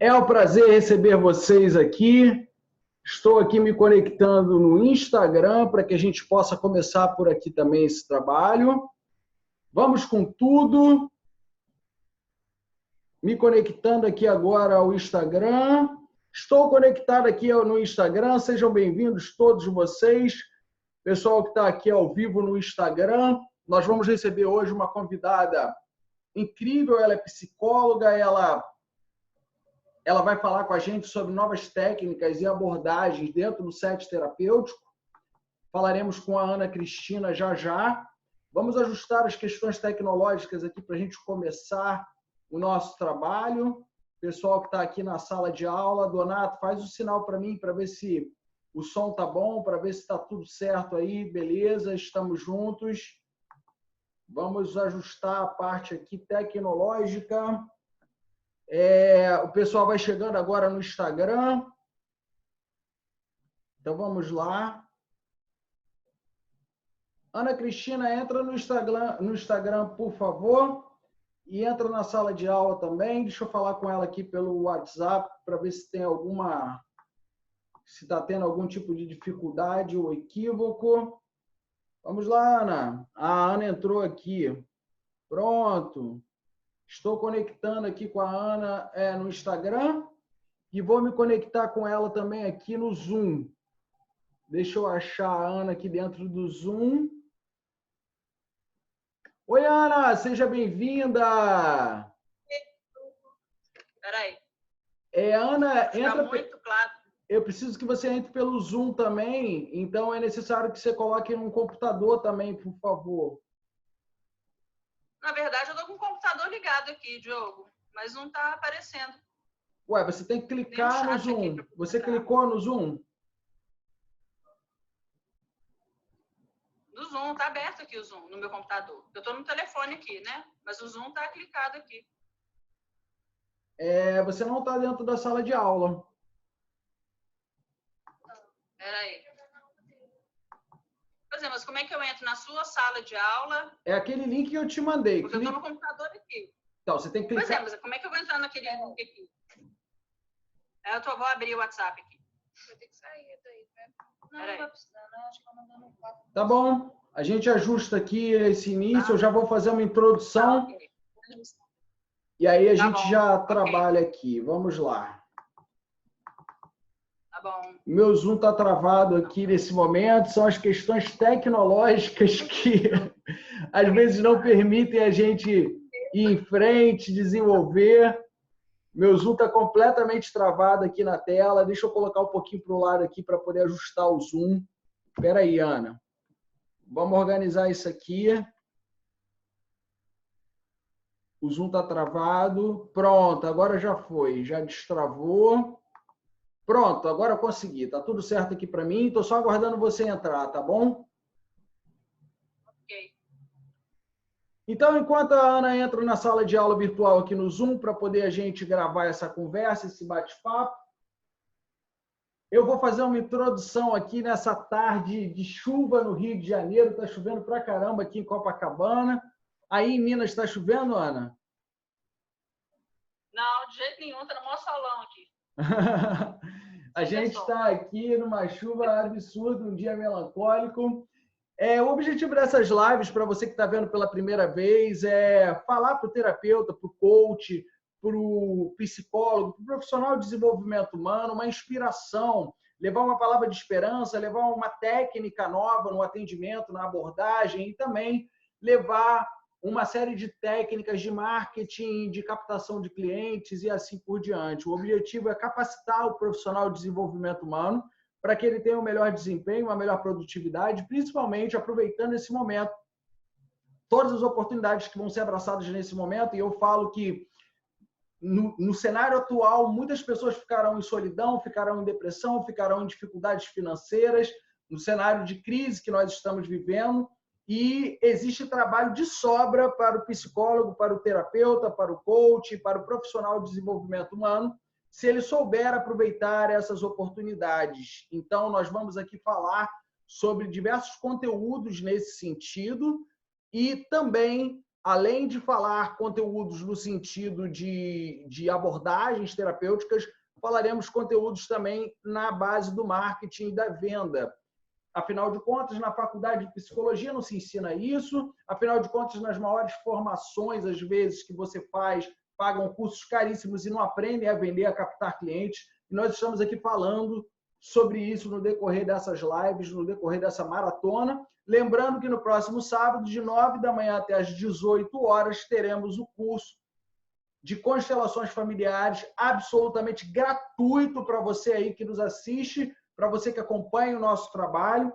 É um prazer receber vocês aqui. Estou aqui me conectando no Instagram para que a gente possa começar por aqui também esse trabalho. Vamos com tudo. Me conectando aqui agora ao Instagram. Estou conectado aqui no Instagram. Sejam bem-vindos todos vocês. Pessoal que está aqui ao vivo no Instagram. Nós vamos receber hoje uma convidada incrível. Ela é psicóloga, ela vai falar com a gente sobre novas técnicas e abordagens dentro do set terapêutico. Falaremos com a Ana Cristina já. Vamos ajustar as questões tecnológicas aqui para a gente começar o nosso trabalho. Pessoal que está aqui na sala de aula, Donato, faz o sinal para mim, para ver se o som está bom, para ver se está tudo certo aí. Beleza, estamos juntos. Vamos ajustar a parte aqui tecnológica. O pessoal vai chegando agora no Instagram. Então, vamos lá. Ana Cristina, entra no Instagram, por favor. E entra na sala de aula também. Deixa eu falar com ela aqui pelo WhatsApp para ver se tem se está tendo algum tipo de dificuldade ou equívoco. Vamos lá, Ana. A Ana entrou aqui. Pronto. Estou conectando aqui com a Ana no Instagram e vou me conectar com ela também aqui no Zoom. Deixa eu achar a Ana aqui dentro do Zoom. Oi, Ana, seja bem-vinda. Espera aí. Ana, entra. Muito claro. Eu preciso que você entre pelo Zoom também, então é necessário que você coloque num computador também, por favor. Na verdade, eu estou com o computador ligado aqui, Diogo, mas não está aparecendo. Ué, você tem que clicar no Zoom. Você clicou no Zoom? No Zoom, está aberto aqui o Zoom, no meu computador. Eu estou no telefone aqui, né? Mas o Zoom está clicado aqui. Você não está dentro da sala de aula. Espera aí. Por exemplo, mas como é que eu entro na sua sala de aula? É aquele link que eu te mandei. Porque eu estou no computador aqui. Então, você tem que clicar. Por exemplo, mas como é que eu vou entrar naquele link aqui? Vou abrir o WhatsApp aqui. Vai ter que sair daí, né? Não vai precisar, não. Acho que eu mandando um papo. Tá bom. A gente ajusta aqui esse início. Eu já vou fazer uma introdução. Tá, okay. E aí a gente já trabalha aqui. Vamos lá. Tá bom. Meu Zoom está travado aqui nesse momento. São as questões tecnológicas que às vezes não permitem a gente ir em frente, desenvolver. Meu Zoom está completamente travado aqui na tela. Deixa eu colocar um pouquinho para o lado aqui para poder ajustar o Zoom. Espera aí, Ana. Vamos organizar isso aqui. O Zoom está travado. Pronto, agora já foi. Já destravou. Pronto, agora eu consegui. Tá tudo certo aqui para mim. Estou só aguardando você entrar, tá bom? Ok. Então, enquanto a Ana entra na sala de aula virtual aqui no Zoom para poder a gente gravar essa conversa, esse bate-papo, eu vou fazer uma introdução aqui nessa tarde de chuva no Rio de Janeiro. Está chovendo pra caramba aqui em Copacabana. Aí em Minas está chovendo, Ana? Não, de jeito nenhum. Está no maior salão aqui. A gente está aqui numa chuva absurda, um dia melancólico. O objetivo dessas lives, para você que está vendo pela primeira vez, é falar para o terapeuta, para o coach, para o psicólogo, para o profissional de desenvolvimento humano, uma inspiração, levar uma palavra de esperança, levar uma técnica nova no atendimento, na abordagem e também levar uma série de técnicas de marketing, de captação de clientes e assim por diante. O objetivo é capacitar o profissional de desenvolvimento humano para que ele tenha um melhor desempenho, uma melhor produtividade, principalmente aproveitando esse momento, todas as oportunidades que vão ser abraçadas nesse momento. E eu falo que no cenário atual, muitas pessoas ficarão em solidão, ficarão em depressão, ficarão em dificuldades financeiras, no cenário de crise que nós estamos vivendo. E existe trabalho de sobra para o psicólogo, para o terapeuta, para o coach, para o profissional de desenvolvimento humano, se ele souber aproveitar essas oportunidades. Então, nós vamos aqui falar sobre diversos conteúdos nesse sentido e também além de falar conteúdos no sentido de abordagens terapêuticas, falaremos conteúdos também na base do marketing e da venda. Afinal de contas, na faculdade de psicologia não se ensina isso. Afinal de contas, nas maiores formações, às vezes, que você faz, pagam cursos caríssimos e não aprendem a vender, a captar clientes. E nós estamos aqui falando sobre isso no decorrer dessas lives, no decorrer dessa maratona. Lembrando que no próximo sábado, de 9 da manhã até as 18 horas, teremos o curso de constelações familiares, absolutamente gratuito para você aí que nos assiste, para você que acompanha o nosso trabalho.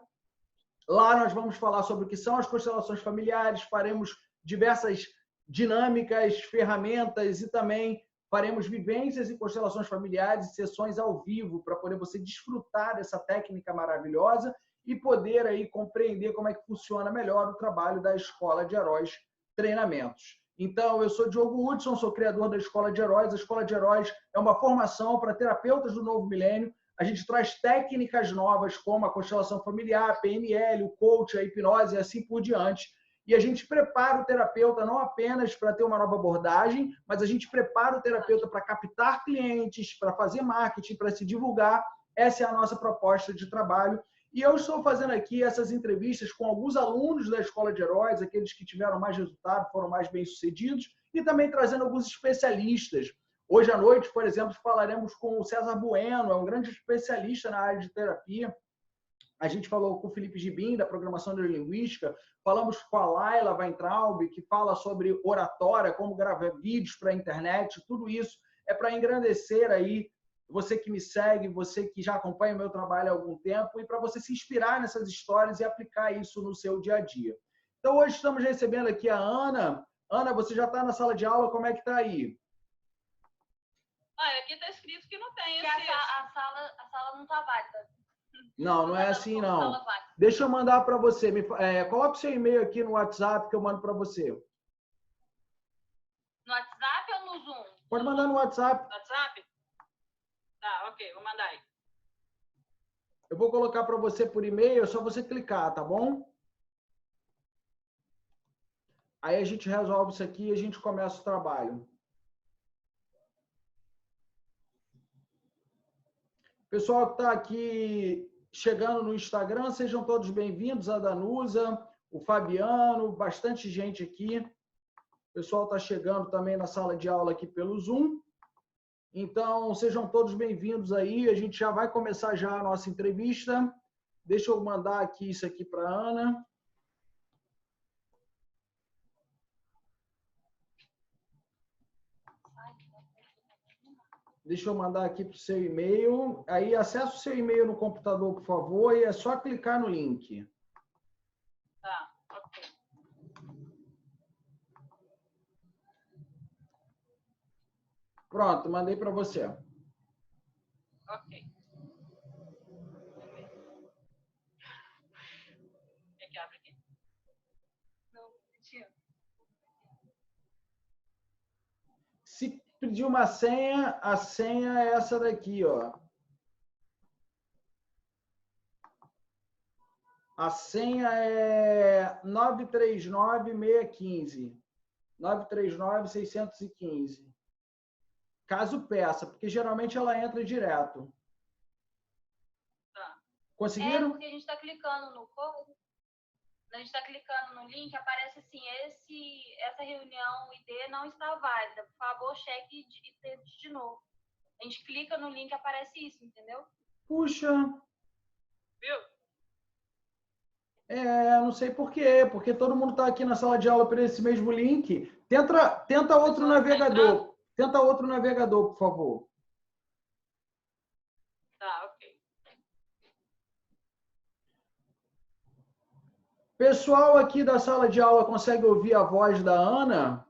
Lá nós vamos falar sobre o que são as constelações familiares, faremos diversas dinâmicas, ferramentas e também faremos vivências e constelações familiares e sessões ao vivo para poder você desfrutar dessa técnica maravilhosa e poder aí compreender como é que funciona melhor o trabalho da Escola de Heróis Treinamentos. Então, eu sou Diogo Hudson, sou criador da Escola de Heróis. A Escola de Heróis é uma formação para terapeutas do novo milênio. A gente traz técnicas novas como a constelação familiar, a PNL, o coach, a hipnose e assim por diante. E a gente prepara o terapeuta não apenas para ter uma nova abordagem, mas a gente prepara o terapeuta para captar clientes, para fazer marketing, para se divulgar. Essa é a nossa proposta de trabalho. E eu estou fazendo aqui essas entrevistas com alguns alunos da Escola de Heróis, aqueles que tiveram mais resultado, foram mais bem-sucedidos, e também trazendo alguns especialistas. Hoje à noite, por exemplo, falaremos com o César Bueno, é um grande especialista na área de terapia. A gente falou com o Felipe Gibim, da programação neurolinguística, falamos com a Laila Weintraub, que fala sobre oratória, como gravar vídeos para a internet, tudo isso é para engrandecer aí você que me segue, você que já acompanha o meu trabalho há algum tempo, e para você se inspirar nessas histórias e aplicar isso no seu dia a dia. Então, hoje estamos recebendo aqui a Ana. Ana, você já está na sala de aula, como é que está aí? Aqui está escrito que não tem. Que a sala não está válida. Não, não é assim, não. Deixa eu mandar para você. Coloca o seu e-mail aqui no WhatsApp que eu mando para você. No WhatsApp ou no Zoom? Pode mandar no WhatsApp. No WhatsApp? Tá, ok, vou mandar aí. Eu vou colocar para você por e-mail, é só você clicar, tá bom? Aí a gente resolve isso aqui e a gente começa o trabalho. Pessoal que está aqui chegando no Instagram, sejam todos bem-vindos, a Danusa, o Fabiano, bastante gente aqui. O pessoal está chegando também na sala de aula aqui pelo Zoom. Então, sejam todos bem-vindos aí. A gente já vai começar já a nossa entrevista. Deixa eu mandar aqui isso aqui para a Ana. Deixa eu mandar aqui para o seu e-mail. Aí, acesse o seu e-mail no computador, por favor, e é só clicar no link. Tá, ok. Pronto, mandei para você. Ok. Quer que abre aqui? Não, tinha. Se pedir uma senha, a senha é essa daqui, ó. A senha é 939615. 939-615. Caso peça, porque geralmente ela entra direto. Tá. Conseguiram? Porque a gente está clicando no código. A gente está clicando no link, aparece assim, essa reunião ID não está válida. Por favor, cheque e tente de novo. A gente clica no link, aparece isso, entendeu? Puxa. Viu? Não sei por quê, porque todo mundo está aqui na sala de aula por esse mesmo link. Tenta outro navegador. Tenta outro navegador, por favor. Tá, ok. Pessoal aqui da sala de aula consegue ouvir a voz da Ana?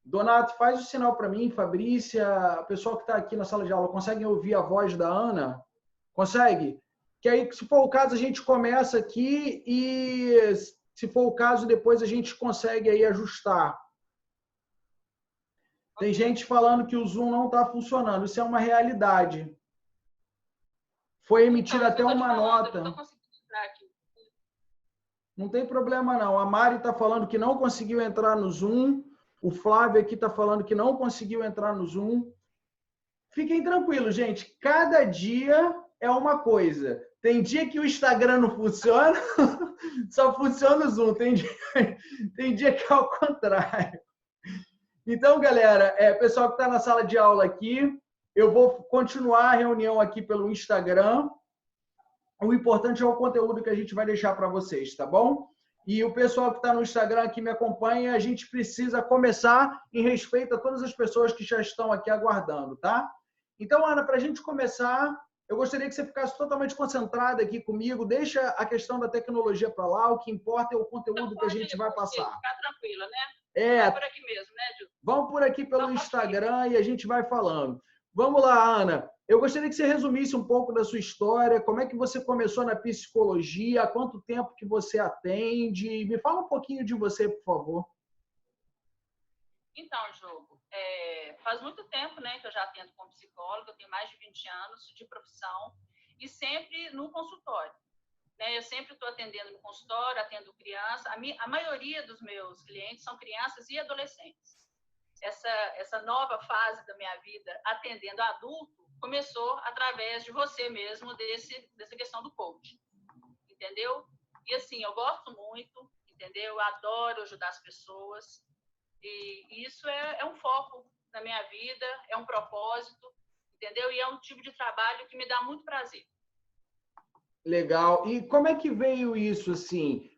Donato, faz o sinal para mim, Fabrícia. Pessoal que está aqui na sala de aula, conseguem ouvir a voz da Ana? Consegue? Que aí, se for o caso, a gente começa aqui e, se for o caso, depois a gente consegue aí ajustar. Tem gente falando que o Zoom não está funcionando. Isso é uma realidade. Foi emitida até uma nota. Eu não tô conseguindo entrar aqui. Não tem problema, não. A Mari está falando que não conseguiu entrar no Zoom. O Flávio aqui está falando que não conseguiu entrar no Zoom. Fiquem tranquilos, gente. Cada dia é uma coisa. Tem dia que o Instagram não funciona, só funciona o Zoom. Tem dia que é ao contrário. Então, galera, pessoal que está na sala de aula aqui, eu vou continuar a reunião aqui pelo Instagram. O importante é o conteúdo que a gente vai deixar para vocês, tá bom? E o pessoal que está no Instagram aqui me acompanha, a gente precisa começar em respeito a todas as pessoas que já estão aqui aguardando, tá? Então, Ana, para a gente começar, eu gostaria que você ficasse totalmente concentrada aqui comigo. Deixa a questão da tecnologia para lá, o que importa é o conteúdo que a gente vai passar. Ficar tranquila, né? É, por aqui mesmo, né, Ju? Vamos por aqui pelo Instagram e a gente vai falando. Vamos lá, Ana. Eu gostaria que você resumisse um pouco da sua história, como é que você começou na psicologia, há quanto tempo que você atende. Me fala um pouquinho de você, por favor. Então, Diogo, faz muito tempo, né, que eu já atendo como psicóloga, eu tenho mais de 20 anos de profissão e sempre no consultório. Né? Eu sempre estou atendendo no consultório, atendo criança. A maioria dos meus clientes são crianças e adolescentes. Essa nova fase da minha vida, atendendo adulto, começou através de você mesmo, dessa questão do coaching, entendeu? E assim, eu gosto muito, entendeu? Eu adoro ajudar as pessoas e isso é um foco na minha vida, é um propósito, entendeu? E é um tipo de trabalho que me dá muito prazer. Legal. E como é que veio isso, assim?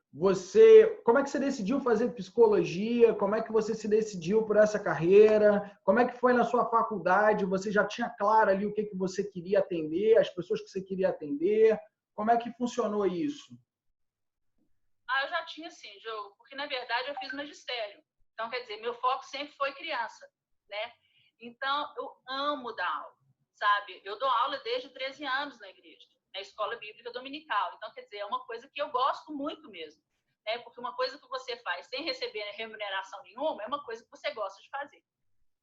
Como é que você decidiu fazer psicologia? Como é que você se decidiu por essa carreira? Como é que foi na sua faculdade? Você já tinha claro ali o que você queria atender, as pessoas que você queria atender? Como é que funcionou isso? Eu já tinha sim, Diogo, porque na verdade eu fiz magistério. Então, quer dizer, meu foco sempre foi criança, né? Então, eu amo dar aula, sabe? Eu dou aula desde 13 anos na igreja, na escola bíblica dominical. Então, quer dizer, é uma coisa que eu gosto muito mesmo, né? Porque uma coisa que você faz sem receber remuneração nenhuma é uma coisa que você gosta de fazer,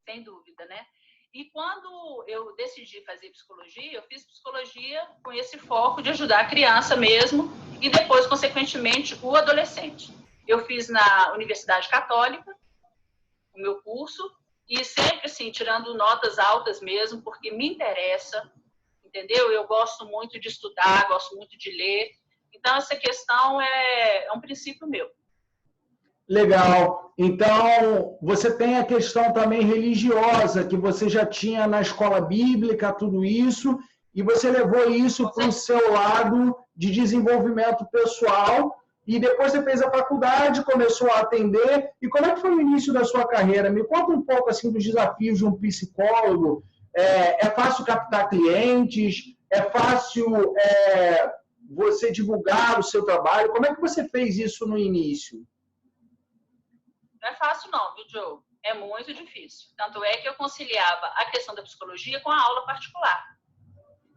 sem dúvida, né? E quando eu decidi fazer psicologia, eu fiz psicologia com esse foco de ajudar a criança mesmo e depois, consequentemente, o adolescente. Eu fiz na Universidade Católica o meu curso e sempre, assim, tirando notas altas mesmo, porque me interessa, entendeu? Eu gosto muito de estudar, gosto muito de ler. Então, essa questão é um princípio meu. Legal. Então, você tem a questão também religiosa, que você já tinha na escola bíblica, tudo isso, e você levou isso para o seu lado de desenvolvimento pessoal, e depois você fez a faculdade, começou a atender. E como é que foi o início da sua carreira? Me conta um pouco assim dos desafios de um psicólogo. É fácil captar clientes? É fácil você divulgar o seu trabalho? Como é que você fez isso no início? Não é fácil não, viu, Diogo? É muito difícil. Tanto é que eu conciliava a questão da psicologia com a aula particular.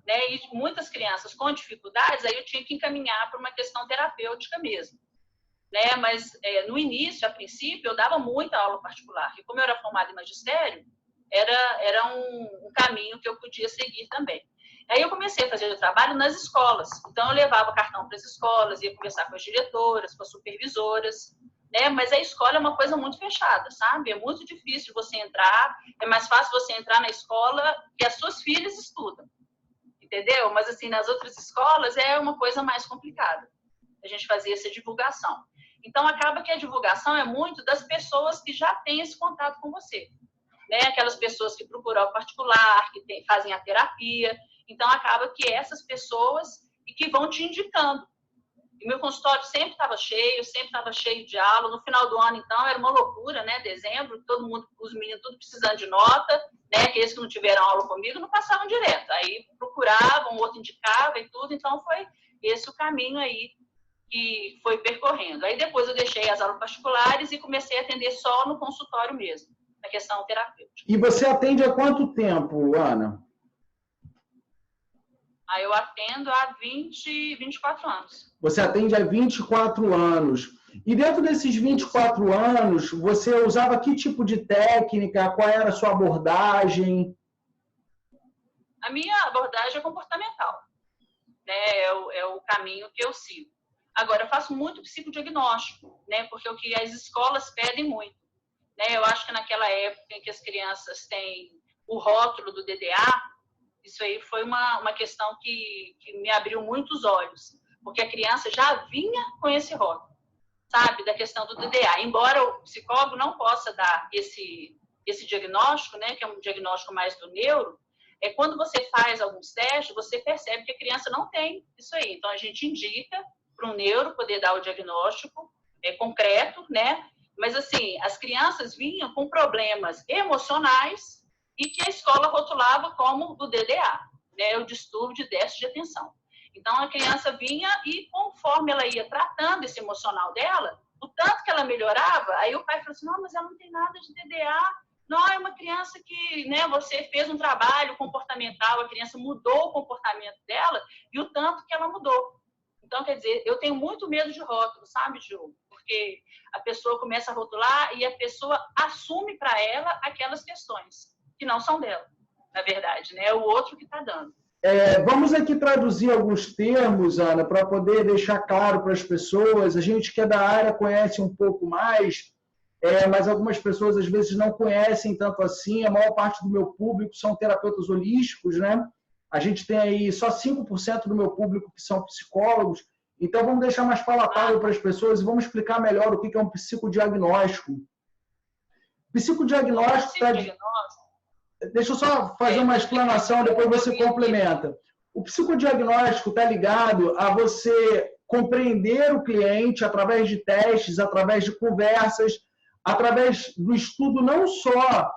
Né? E muitas crianças com dificuldades, aí eu tinha que encaminhar para uma questão terapêutica mesmo. Né? Mas no início, a princípio, eu dava muita aula particular. E como eu era formada em magistério, era um caminho que eu podia seguir também. Aí eu comecei a fazer o trabalho nas escolas. Então, eu levava cartão para as escolas, ia conversar com as diretoras, com as supervisoras. Né? Mas a escola é uma coisa muito fechada, sabe? É muito difícil você entrar. É mais fácil você entrar na escola que as suas filhas estudam. Entendeu? Mas, assim, nas outras escolas é uma coisa mais complicada. A gente fazia essa divulgação. Então, acaba que a divulgação é muito das pessoas que já têm esse contato com você. Né? Aquelas pessoas que procuram o particular, que fazem a terapia. Então, acaba que essas pessoas e que vão te indicando. E meu consultório sempre estava cheio de aula. No final do ano, então, era uma loucura, né? Dezembro, todo mundo, os meninos tudo precisando de nota, né? Aqueles que não tiveram aula comigo não passavam direto. Aí procuravam, o outro indicava e tudo. Então, foi esse o caminho aí que foi percorrendo. Aí depois eu deixei as aulas particulares e comecei a atender só no consultório mesmo, na questão terapêutica. E você atende há quanto tempo, Ana? Aí eu atendo há 24 anos. Você atende há 24 anos. E dentro desses 24 anos, você usava que tipo de técnica? Qual era a sua abordagem? A minha abordagem é comportamental. Né? É o caminho que eu sigo. Agora, eu faço muito psicodiagnóstico, né? Porque é o que as escolas pedem muito, né? Eu acho que naquela época em que as crianças têm o rótulo do DDA, isso aí foi uma questão que me abriu muitos olhos, porque a criança já vinha com esse rótulo, sabe, da questão do DDA. Embora o psicólogo não possa dar esse diagnóstico, né, que é um diagnóstico mais do neuro, quando você faz alguns testes, você percebe que a criança não tem isso aí. Então, a gente indica para o neuro poder dar o diagnóstico concreto, né? Mas, assim, as crianças vinham com problemas emocionais e que a escola rotulava como o DDA, né, o distúrbio de déficit de atenção. Então, a criança vinha e, conforme ela ia tratando esse emocional dela, o tanto que ela melhorava, aí o pai falou assim, não, mas ela não tem nada de DDA, não, é uma criança que, né, você fez um trabalho comportamental, a criança mudou o comportamento dela e o tanto que ela mudou. Então, quer dizer, eu tenho muito medo de rótulo, sabe, Ju? Porque a pessoa começa a rotular e a pessoa assume para ela aquelas questões que não são dela, na verdade, né? É o outro que está dando. Vamos aqui traduzir alguns termos, Ana, para poder deixar claro para as pessoas. A gente que é da área conhece um pouco mais, mas algumas pessoas às vezes não conhecem tanto assim. A maior parte do meu público são terapeutas holísticos, né? A gente tem aí só 5% do meu público que são psicólogos. Então, vamos deixar mais palatável para as pessoas e vamos explicar melhor o que é um psicodiagnóstico. Psicodiagnóstico Deixa eu só fazer uma explanação, depois você complementa. O psicodiagnóstico está ligado a você compreender o cliente através de testes, através de conversas, através do estudo não só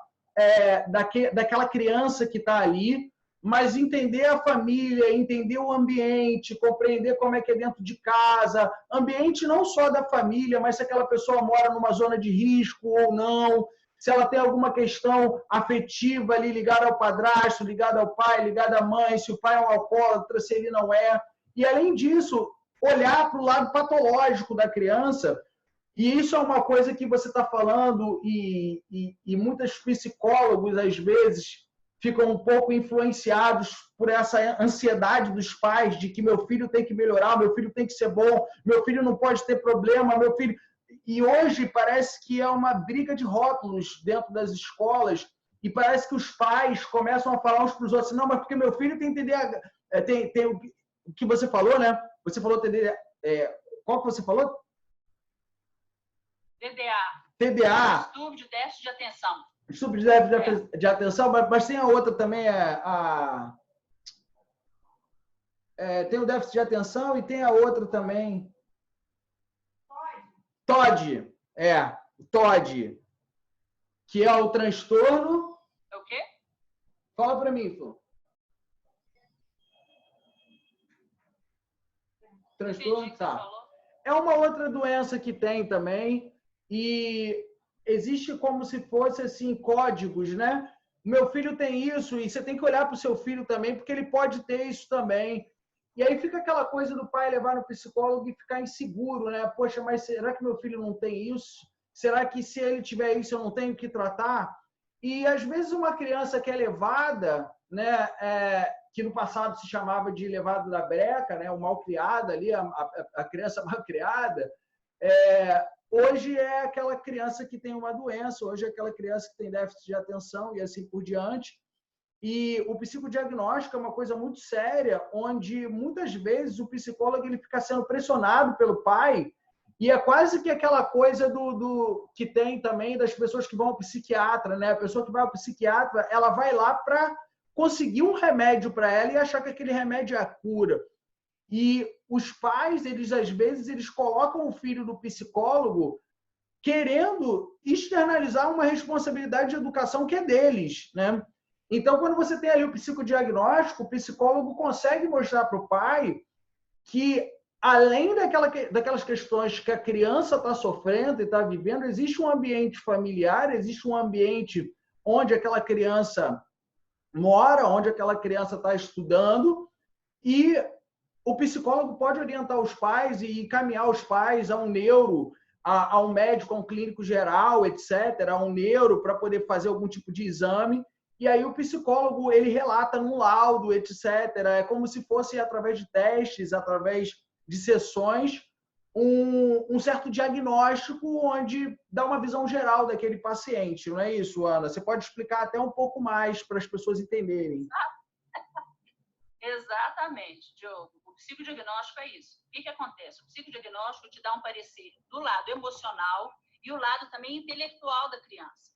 daquela criança que está ali, mas entender a família, entender o ambiente, compreender como é que é dentro de casa, ambiente não só da família, mas se aquela pessoa mora numa zona de risco ou não, se ela tem alguma questão afetiva ali ligada ao padrasto, ligada ao pai, ligada à mãe, se o pai é um alcoólatra, se ele não é. E, além disso, olhar para o lado patológico da criança. E isso é uma coisa que você está falando e muitos psicólogos, às vezes, ficam um pouco influenciados por essa ansiedade dos pais de que meu filho tem que melhorar, meu filho tem que ser bom, meu filho não pode ter problema, meu filho... E hoje parece que é uma briga de rótulos dentro das escolas e parece que os pais começam a falar uns para os outros, não, mas porque meu filho tem TDAH, tem o que você falou, né? Você falou TDAH, qual que você falou? TDA. Distúrbio de déficit de atenção. Distúrbio de déficit de atenção, mas tem a outra também, tem o déficit de atenção e tem a outra também. TOD, TOD, que é o transtorno... É o quê? Fala para mim, Flor. Transtorno, tá. É uma outra doença que tem também e existe como se fosse assim códigos, né? Meu filho tem isso e você tem que olhar para o seu filho também porque ele pode ter isso também. E aí fica aquela coisa do pai levar no psicólogo e ficar inseguro, né? Poxa, mas será que meu filho não tem isso? Será que se ele tiver isso eu não tenho que tratar? E às vezes uma criança que é levada, né? Que no passado se chamava de levado da breca, né? O mal criado ali, a criança mal criada, hoje é aquela criança que tem uma doença, hoje é aquela criança que tem déficit de atenção e assim por diante. E o psicodiagnóstico é uma coisa muito séria, onde muitas vezes o psicólogo ele fica sendo pressionado pelo pai, e é quase que aquela coisa do que tem também das pessoas que vão ao psiquiatra, né? A pessoa que vai ao psiquiatra, ela vai lá para conseguir um remédio para ela e achar que aquele remédio é a cura. E os pais, eles às vezes, eles colocam o filho do psicólogo querendo externalizar uma responsabilidade de educação que é deles, né? Então, quando você tem ali o psicodiagnóstico, o psicólogo consegue mostrar para o pai que, além daquelas questões que a criança está sofrendo e está vivendo, existe um ambiente familiar, existe um ambiente onde aquela criança mora, onde aquela criança está estudando, e o psicólogo pode orientar os pais e encaminhar os pais a um neuro, a um médico, a um clínico geral, etc., a um neuro para poder fazer algum tipo de exame. E aí o psicólogo, ele relata num laudo, etc. É como se fosse através de testes, através de sessões, um certo diagnóstico onde dá uma visão geral daquele paciente, não é isso, Ana? Você pode explicar até um pouco mais para as pessoas entenderem. Exatamente, Diogo. O psicodiagnóstico é isso. O que acontece? O psicodiagnóstico te dá um parecer do lado emocional e o lado também intelectual da criança.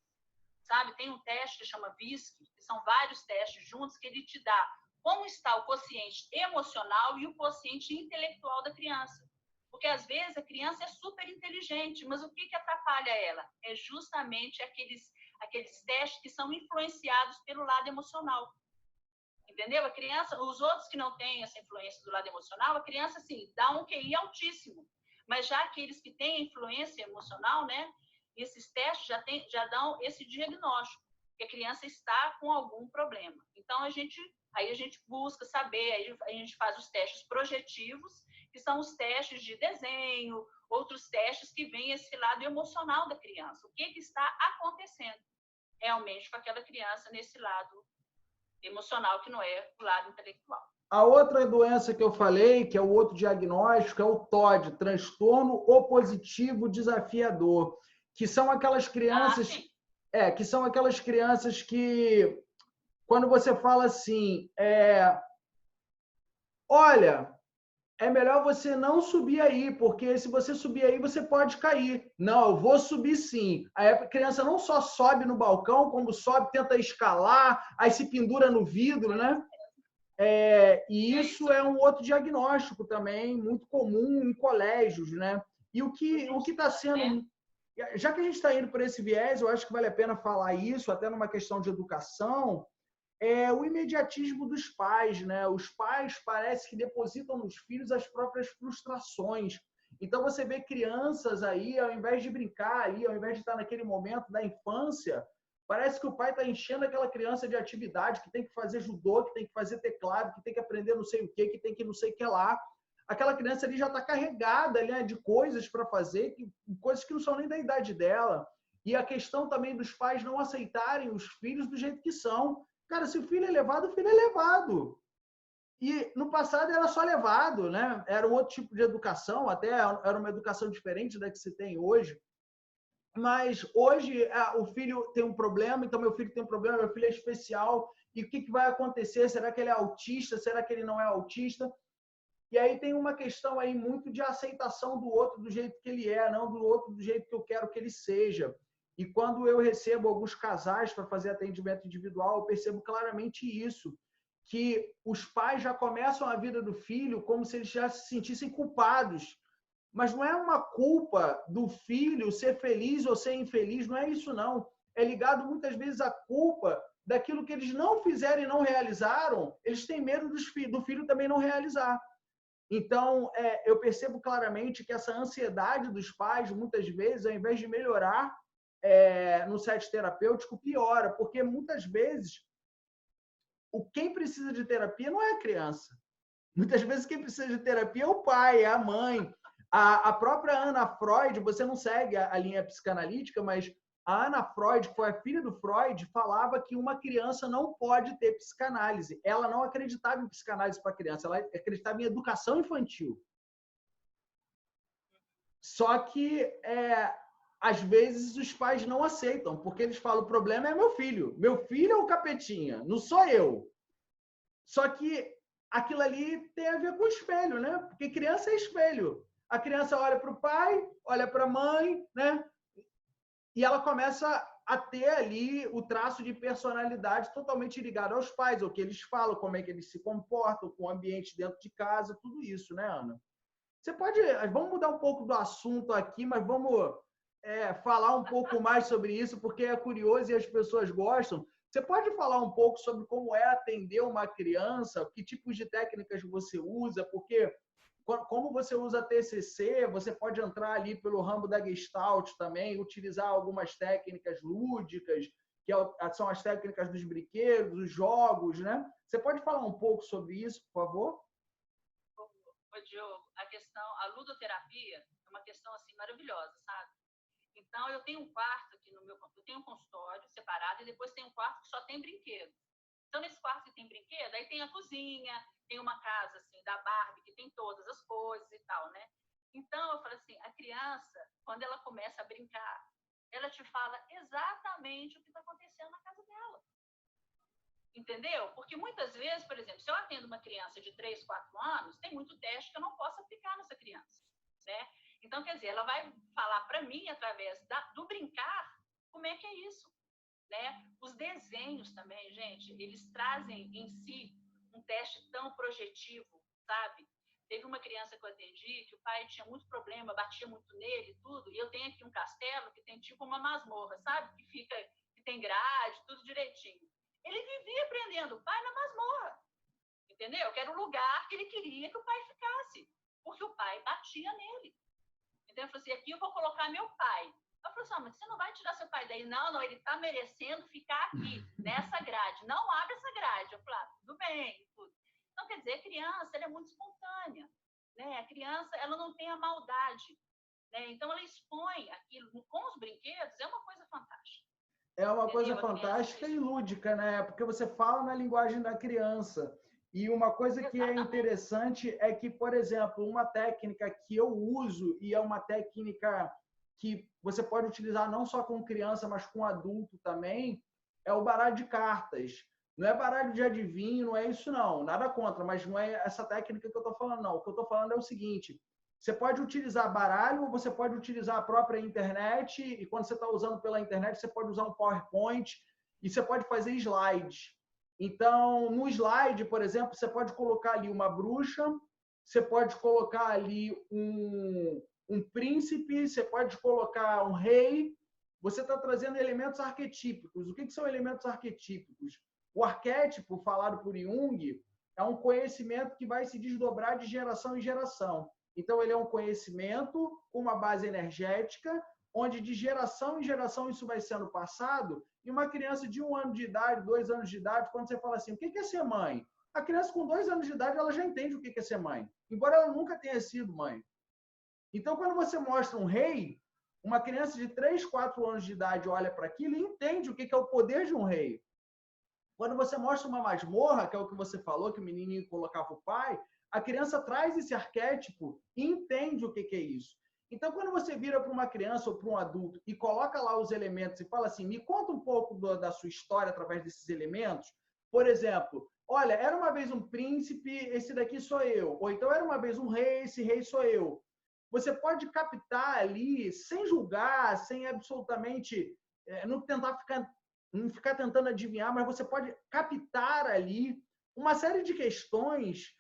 Sabe? Tem um teste que chama VISC, que são vários testes juntos, que ele te dá como está o quociente emocional e o quociente intelectual da criança. Porque, às vezes, a criança é super inteligente, mas o que atrapalha ela? É justamente aqueles testes que são influenciados pelo lado emocional. Entendeu? A criança, os outros que não têm essa influência do lado emocional, a criança, assim, dá um QI altíssimo. Mas já aqueles que têm influência emocional, né? Esses testes já dão esse diagnóstico, que a criança está com algum problema. Então, aí a gente busca saber, aí a gente faz os testes projetivos, que são os testes de desenho, outros testes que vêm esse lado emocional da criança. O que está acontecendo realmente com aquela criança nesse lado emocional, que não é o lado intelectual. A outra doença que eu falei, que é o outro diagnóstico, é o TOD, transtorno opositivo desafiador, que são aquelas crianças, que são aquelas crianças que, quando você fala assim, olha, é melhor você não subir aí, porque se você subir aí, você pode cair. Não, eu vou subir sim. Aí a criança não só sobe no balcão, como sobe, tenta escalar, aí se pendura no vidro, né? E isso é um outro diagnóstico também, muito comum em colégios, né? E o que está sendo... Já que a gente está indo por esse viés, eu acho que vale a pena falar isso, até numa questão de educação, o imediatismo dos pais, né? Os pais parece que depositam nos filhos as próprias frustrações. Então você vê crianças aí, ao invés de brincar ali, ao invés de estar naquele momento da infância, parece que o pai está enchendo aquela criança de atividade, que tem que fazer judô, que tem que fazer teclado, que tem que aprender não sei o quê, que tem que não sei o que lá. Aquela criança ali já está carregada, né, de coisas para fazer, coisas que não são nem da idade dela. E a questão também dos pais não aceitarem os filhos do jeito que são. Cara, se o filho é levado, o filho é levado. E no passado era só levado, né? Era um outro tipo de educação, até era uma educação diferente da que se tem hoje. Mas hoje o filho tem um problema, então meu filho tem um problema, meu filho é especial, e o que vai acontecer? Será que ele é autista? Será que ele não é autista? E aí tem uma questão aí muito de aceitação do outro do jeito que ele é, não do outro do jeito que eu quero que ele seja. E quando eu recebo alguns casais para fazer atendimento individual, eu percebo claramente isso, que os pais já começam a vida do filho como se eles já se sentissem culpados. Mas não é uma culpa do filho ser feliz ou ser infeliz, não é isso não. É ligado muitas vezes à culpa daquilo que eles não fizeram e não realizaram, eles têm medo do filho também não realizar. Então, eu percebo claramente que essa ansiedade dos pais, muitas vezes, ao invés de melhorar no set terapêutico, piora, porque muitas vezes quem precisa de terapia não é a criança. Muitas vezes quem precisa de terapia é o pai, é a mãe. A própria Ana Freud, você não segue a linha psicanalítica, mas a Ana Freud, que foi a filha do Freud, falava que uma criança não pode ter psicanálise. Ela não acreditava em psicanálise para criança, ela acreditava em educação infantil. Só que, às vezes, os pais não aceitam, porque eles falam, o problema é meu filho. Meu filho é o capetinha, não sou eu. Só que aquilo ali tem a ver com espelho, né? Porque criança é espelho. A criança olha para o pai, olha para a mãe, né? E ela começa a ter ali o traço de personalidade totalmente ligado aos pais, o que eles falam, como é que eles se comportam, com o ambiente dentro de casa, tudo isso, né, Ana? Você pode... Vamos mudar um pouco do assunto aqui, mas vamos falar um pouco mais sobre isso, porque é curioso e as pessoas gostam. Você pode falar um pouco sobre como é atender uma criança, que tipos de técnicas você usa, porque como você usa TCC, você pode entrar ali pelo ramo da Gestalt também, utilizar algumas técnicas lúdicas, que são as técnicas dos brinquedos, dos jogos, né? Você pode falar um pouco sobre isso, por favor? Ô, Diogo, a ludoterapia é uma questão assim maravilhosa, sabe? Então, eu tenho um quarto aqui eu tenho um consultório separado e depois tem um quarto que só tem brinquedo. Então, nesse quarto que tem brinquedo, aí tem a cozinha, tem uma casa assim da Barbie que tem todas as coisas e tal, né? Então, eu falo assim, a criança, quando ela começa a brincar, ela te fala exatamente o que está acontecendo na casa dela. Entendeu? Porque muitas vezes, por exemplo, se eu atendo uma criança de 3, 4 anos, tem muito teste que eu não posso aplicar nessa criança, né? Então, quer dizer, ela vai falar para mim, através do brincar, como é que é isso, né? Os desenhos também, gente, eles trazem em si um teste tão projetivo, sabe? Teve uma criança que eu atendi, que o pai tinha muito problema, batia muito nele e tudo, e eu tenho aqui um castelo que tem tipo uma masmorra, sabe? Que tem grade, tudo direitinho. Ele vivia aprendendo o pai na masmorra, entendeu? Que era o lugar que ele queria que o pai ficasse, porque o pai batia nele. Então, eu falei assim, aqui eu vou colocar meu pai. Eu falei assim, mas você não vai tirar seu pai daí? Não, ele está merecendo ficar aqui, nessa grade. Não abre essa grade. Eu falei, tudo bem, tudo. Então, quer dizer, a criança, ela é muito espontânea, né? A criança, ela não tem a maldade, né? Então, ela expõe aquilo com os brinquedos, é uma coisa fantástica. É uma coisa fantástica e lúdica, né? Porque você fala na linguagem da criança. E uma coisa que é interessante é que, por exemplo, uma técnica que eu uso, e é uma técnica que você pode utilizar não só com criança, mas com adulto também, é o baralho de cartas. Não é baralho de adivinho, não é isso não. Nada contra, mas não é essa técnica que eu estou falando, não. O que eu estou falando é o seguinte: você pode utilizar baralho ou você pode utilizar a própria internet, e quando você está usando pela internet, você pode usar um PowerPoint e você pode fazer slides. Então, no slide, por exemplo, você pode colocar ali uma bruxa, você pode colocar ali um príncipe, você pode colocar um rei. Você está trazendo elementos arquetípicos. O que são elementos arquetípicos? O arquétipo, falado por Jung, é um conhecimento que vai se desdobrar de geração em geração. Então, ele é um conhecimento com uma base energética, onde de geração em geração isso vai sendo passado, e uma criança de 1 ano de idade, 2 anos de idade, quando você fala assim, o que é ser mãe? A criança com 2 anos de idade, ela já entende o que é ser mãe, embora ela nunca tenha sido mãe. Então, quando você mostra um rei, uma criança de 3, 4 anos de idade olha para aquilo e entende o que é o poder de um rei. Quando você mostra uma masmorra, que é o que você falou, que o menininho colocava o pai, a criança traz esse arquétipo e entende o que é isso. Então, quando você vira para uma criança ou para um adulto e coloca lá os elementos e fala assim, me conta um pouco da sua história através desses elementos. Por exemplo, olha, era uma vez um príncipe, esse daqui sou eu. Ou então era uma vez um rei, esse rei sou eu. Você pode captar ali, sem julgar, sem absolutamente não ficar tentando adivinhar, mas você pode captar ali uma série de questões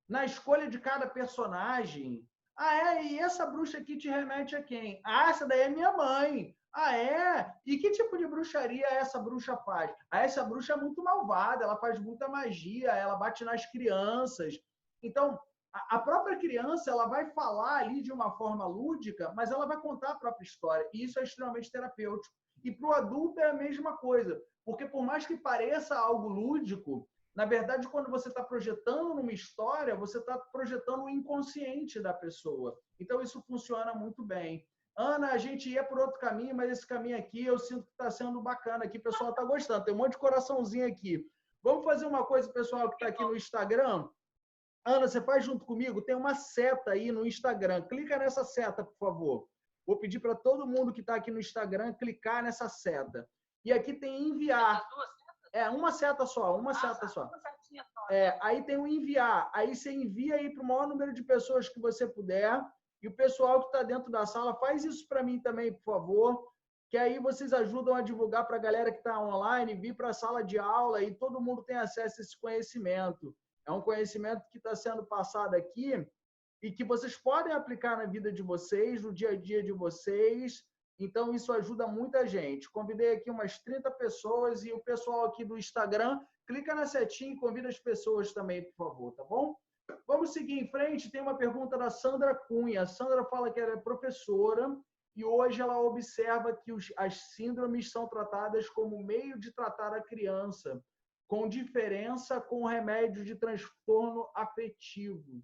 na escolha de cada personagem. Ah, é? E essa bruxa aqui te remete a quem? Ah, essa daí é minha mãe. Ah, é? E que tipo de bruxaria essa bruxa faz? Ah, essa bruxa é muito malvada, ela faz muita magia, ela bate nas crianças. Então, a própria criança, ela vai falar ali de uma forma lúdica, mas ela vai contar a própria história. E isso é extremamente terapêutico. E para o adulto é a mesma coisa. Porque por mais que pareça algo lúdico, na verdade, quando você está projetando numa história, você está projetando o inconsciente da pessoa. Então, isso funciona muito bem. Ana, a gente ia por outro caminho, mas esse caminho aqui eu sinto que está sendo bacana aqui. O pessoal está gostando. Tem um monte de coraçãozinho aqui. Vamos fazer uma coisa, pessoal, que está aqui no Instagram. Ana, você faz junto comigo? Tem uma seta aí no Instagram. Clica nessa seta, por favor. Vou pedir para todo mundo que está aqui no Instagram clicar nessa seta. E aqui tem enviar. Uma seta só, uma seta só. Aí tem o enviar. Aí você envia aí para o maior número de pessoas que você puder. E o pessoal que está dentro da sala, faz isso para mim também, por favor. Que aí vocês ajudam a divulgar para a galera que está online, vir para a sala de aula e todo mundo tem acesso a esse conhecimento. É um conhecimento que está sendo passado aqui e que vocês podem aplicar na vida de vocês, no dia a dia de vocês. Então, isso ajuda muita gente. Convidei aqui umas 30 pessoas e o pessoal aqui do Instagram, clica na setinha e convida as pessoas também, por favor, tá bom? Vamos seguir em frente. Tem uma pergunta da Sandra Cunha. A Sandra fala que ela é professora e hoje ela observa que as síndromes são tratadas como meio de tratar a criança, com diferença com o remédio de transtorno afetivo.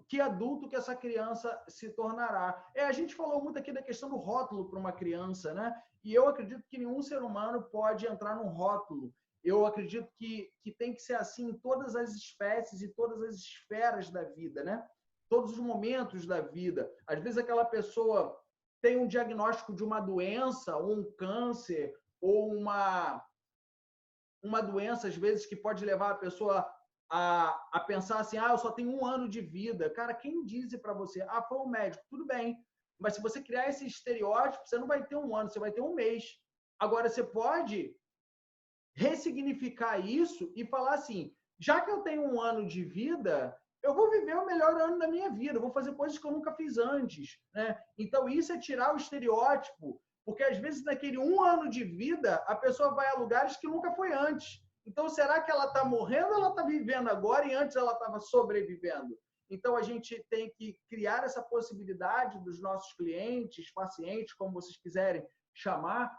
Que adulto que essa criança se tornará. A gente falou muito aqui da questão do rótulo para uma criança, né? E eu acredito que nenhum ser humano pode entrar num rótulo. Eu acredito que tem que ser assim em todas as espécies e todas as esferas da vida, né? todos os momentos da vida. Às vezes aquela pessoa tem um diagnóstico de uma doença, ou um câncer, ou uma doença, às vezes, que pode levar a pessoa a pensar assim, eu só tenho 1 ano de vida. Cara, quem disse para você? Foi o médico. Tudo bem. Mas se você criar esse estereótipo, você não vai ter 1 ano, você vai ter 1 mês. Agora, você pode ressignificar isso e falar assim, já que eu tenho 1 ano de vida, eu vou viver o melhor ano da minha vida, eu vou fazer coisas que eu nunca fiz antes, né? Então, isso é tirar o estereótipo, porque às vezes naquele 1 ano de vida, a pessoa vai a lugares que nunca foi antes. Então, será que ela está morrendo ou ela está vivendo agora e antes ela estava sobrevivendo? Então, a gente tem que criar essa possibilidade dos nossos clientes, pacientes, como vocês quiserem chamar,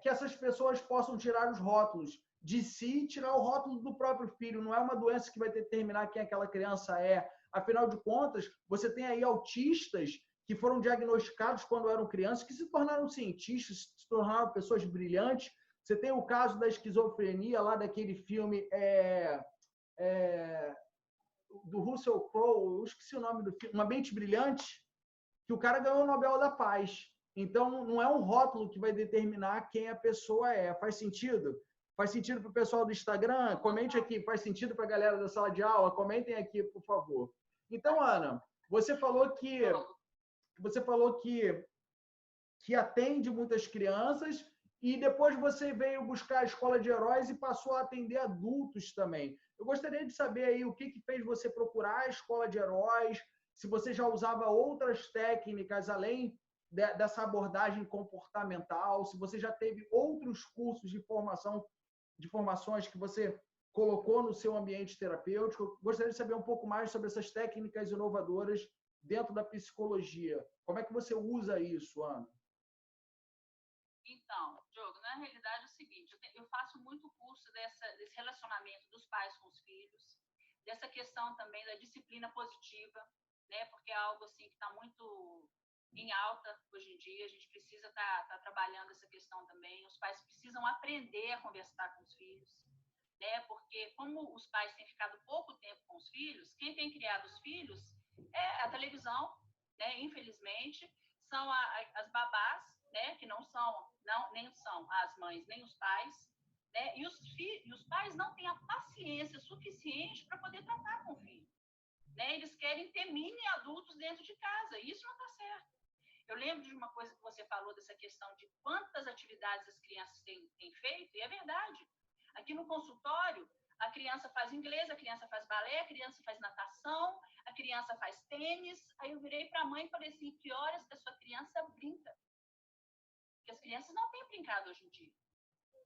que essas pessoas possam tirar os rótulos de si, tirar o rótulo do próprio filho. Não é uma doença que vai determinar quem aquela criança é. Afinal de contas, você tem aí autistas que foram diagnosticados quando eram crianças, que se tornaram cientistas, se tornaram pessoas brilhantes. Você tem o caso da esquizofrenia, lá daquele filme do Russell Crowe, eu esqueci o nome do filme, Uma Mente Brilhante, que o cara ganhou o Nobel da Paz. Então, não é um rótulo que vai determinar quem a pessoa é. Faz sentido? Faz sentido para o pessoal do Instagram? Comente aqui. Faz sentido para a galera da sala de aula? Comentem aqui, por favor. Então, Ana, você falou que atende muitas crianças e depois você veio buscar a escola de heróis e passou a atender adultos também. Eu gostaria de saber aí o que fez você procurar a escola de heróis, se você já usava outras técnicas além dessa abordagem comportamental, se você já teve outros cursos de formações que você colocou no seu ambiente terapêutico. Eu gostaria de saber um pouco mais sobre essas técnicas inovadoras dentro da psicologia. Como é que você usa isso, Ana? Então, Diogo, na realidade é o seguinte, eu faço muito curso desse relacionamento dos pais com os filhos, dessa questão também da disciplina positiva, né? Porque é algo assim que está muito em alta hoje em dia, a gente precisa estar trabalhando essa questão também, os pais precisam aprender a conversar com os filhos, né? Porque como os pais têm ficado pouco tempo com os filhos, quem tem criado os filhos é a televisão, né? Infelizmente, são as babás, né? Que nem são as mães, nem os pais, né? E os pais não têm a paciência suficiente para poder tratar com o filho, né? Eles querem ter mini adultos dentro de casa, e isso não está certo. Eu lembro de uma coisa que você falou, dessa questão de quantas atividades as crianças têm feito, e é verdade. Aqui no consultório, a criança faz inglês, a criança faz balé, a criança faz natação, a criança faz tênis. Aí eu virei para a mãe e falei assim, que horas que a sua criança brinca? Porque as crianças não têm brincado hoje em dia,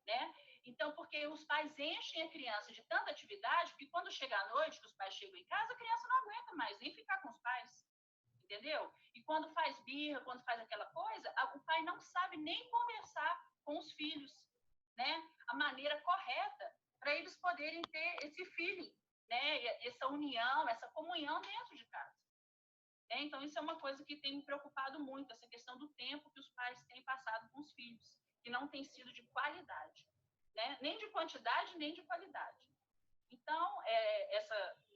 né? Então, porque os pais enchem a criança de tanta atividade que quando chega à noite, que os pais chegam em casa, a criança não aguenta mais nem ficar com os pais. Entendeu? E quando faz birra, quando faz aquela coisa, o pai não sabe nem conversar com os filhos, né? A maneira correta para eles poderem ter esse feeling, né? Essa união, essa comunhão dentro de casa. Então, isso é uma coisa que tem me preocupado muito, essa questão do tempo que os pais têm passado com os filhos, que não tem sido de qualidade, né? Nem de quantidade, nem de qualidade. Então,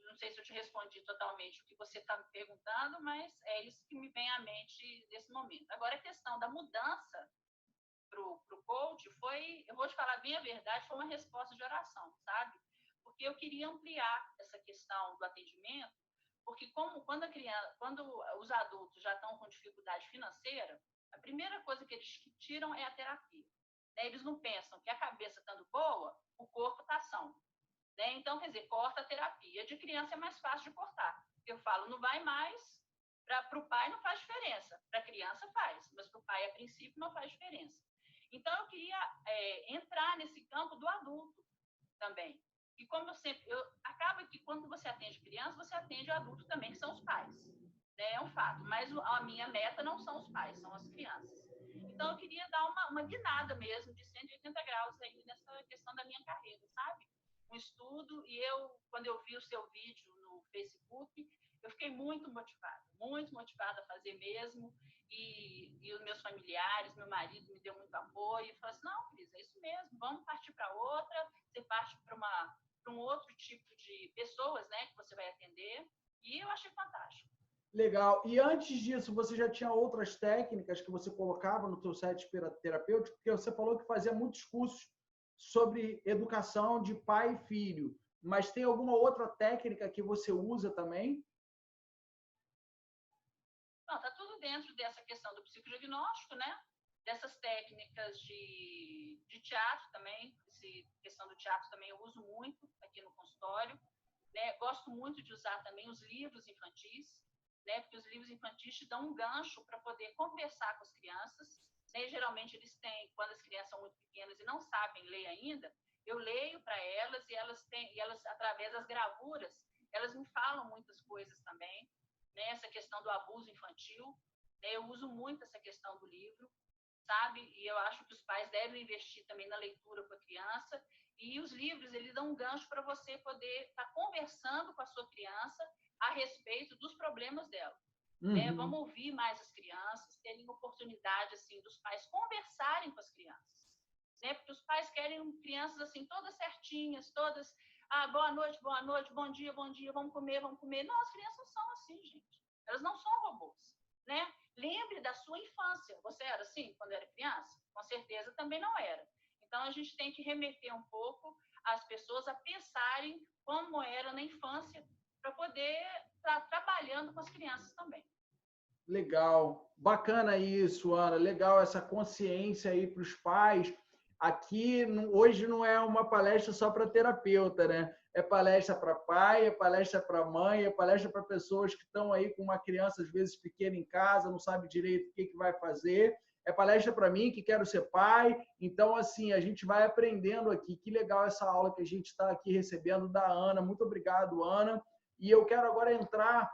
não sei se eu te respondi totalmente o que você está me perguntando, mas é isso que me vem à mente nesse momento. Agora, a questão da mudança para o coach eu vou te falar bem a verdade, foi uma resposta de oração, sabe? Porque eu queria ampliar essa questão do atendimento, porque quando os adultos já estão com dificuldade financeira, a primeira coisa que eles tiram é a terapia. Né? Eles não pensam que a cabeça estando boa, o corpo está são. Né? Então, quer dizer, corta a terapia. De criança é mais fácil de cortar. Eu falo, não vai mais, para o pai não faz diferença. Para a criança faz, mas para o pai, a princípio, não faz diferença. Então, eu queria entrar nesse campo do adulto também. E como acaba que quando você atende criança, você atende o adulto também, que são os pais. Né? É um fato. Mas a minha meta não são os pais, são as crianças. Então, eu queria dar uma guinada mesmo, de 180 graus aí nessa questão da minha carreira, sabe? Um estudo, e quando eu vi o seu vídeo no Facebook, eu fiquei muito motivada a fazer mesmo, e os meus familiares, meu marido me deu muito apoio, e falou assim, não, Cris, é isso mesmo, vamos partir para outra, você parte para um outro tipo de pessoas, né, que você vai atender, E eu achei fantástico. Legal. E antes disso, você já tinha outras técnicas que você colocava no seu set terapêutico? Porque você falou que fazia muitos cursos sobre educação de pai e filho. Mas tem alguma outra técnica que você usa também? Não, está tudo dentro dessa questão do psicodiagnóstico, né? Dessas técnicas de teatro também. Essa questão do teatro também eu uso muito aqui no consultório. Né? Gosto muito de usar também os livros infantis, né? Porque os livros infantis te dão um gancho para poder conversar com as crianças. Né? Geralmente eles têm, quando as crianças são muito pequenas e não sabem ler ainda, eu leio para elas e elas, através das gravuras, elas me falam muitas coisas também. Né? Essa questão do abuso infantil, né? Eu uso muito essa questão do livro, sabe? E eu acho que os pais devem investir também na leitura com a criança. E os livros, eles dão um gancho para você poder estar conversando com a sua criança a respeito dos problemas dela. Né? Vamos ouvir mais as crianças, terem oportunidade assim, dos pais conversarem com as crianças. Né? Porque os pais querem crianças assim, todas certinhas, todas... boa noite, bom dia, vamos comer. Não, as crianças não são assim, gente. Elas não são robôs. Né? Lembre da sua infância. Você era assim quando era criança? Com certeza também não era. Então, a gente tem que remeter um pouco as pessoas a pensarem como era na infância para poder estar trabalhando com as crianças também. Legal. Bacana isso, Ana. Legal essa consciência aí para os pais. Aqui, hoje não é uma palestra só para terapeuta, né? É palestra para pai, é palestra para mãe, é palestra para pessoas que estão aí com uma criança, às vezes, pequena em casa, não sabe direito o que vai fazer. É palestra para mim, que quero ser pai. Então, assim, a gente vai aprendendo aqui. Que legal essa aula que a gente está aqui recebendo da Ana. Muito obrigado, Ana. E eu quero agora entrar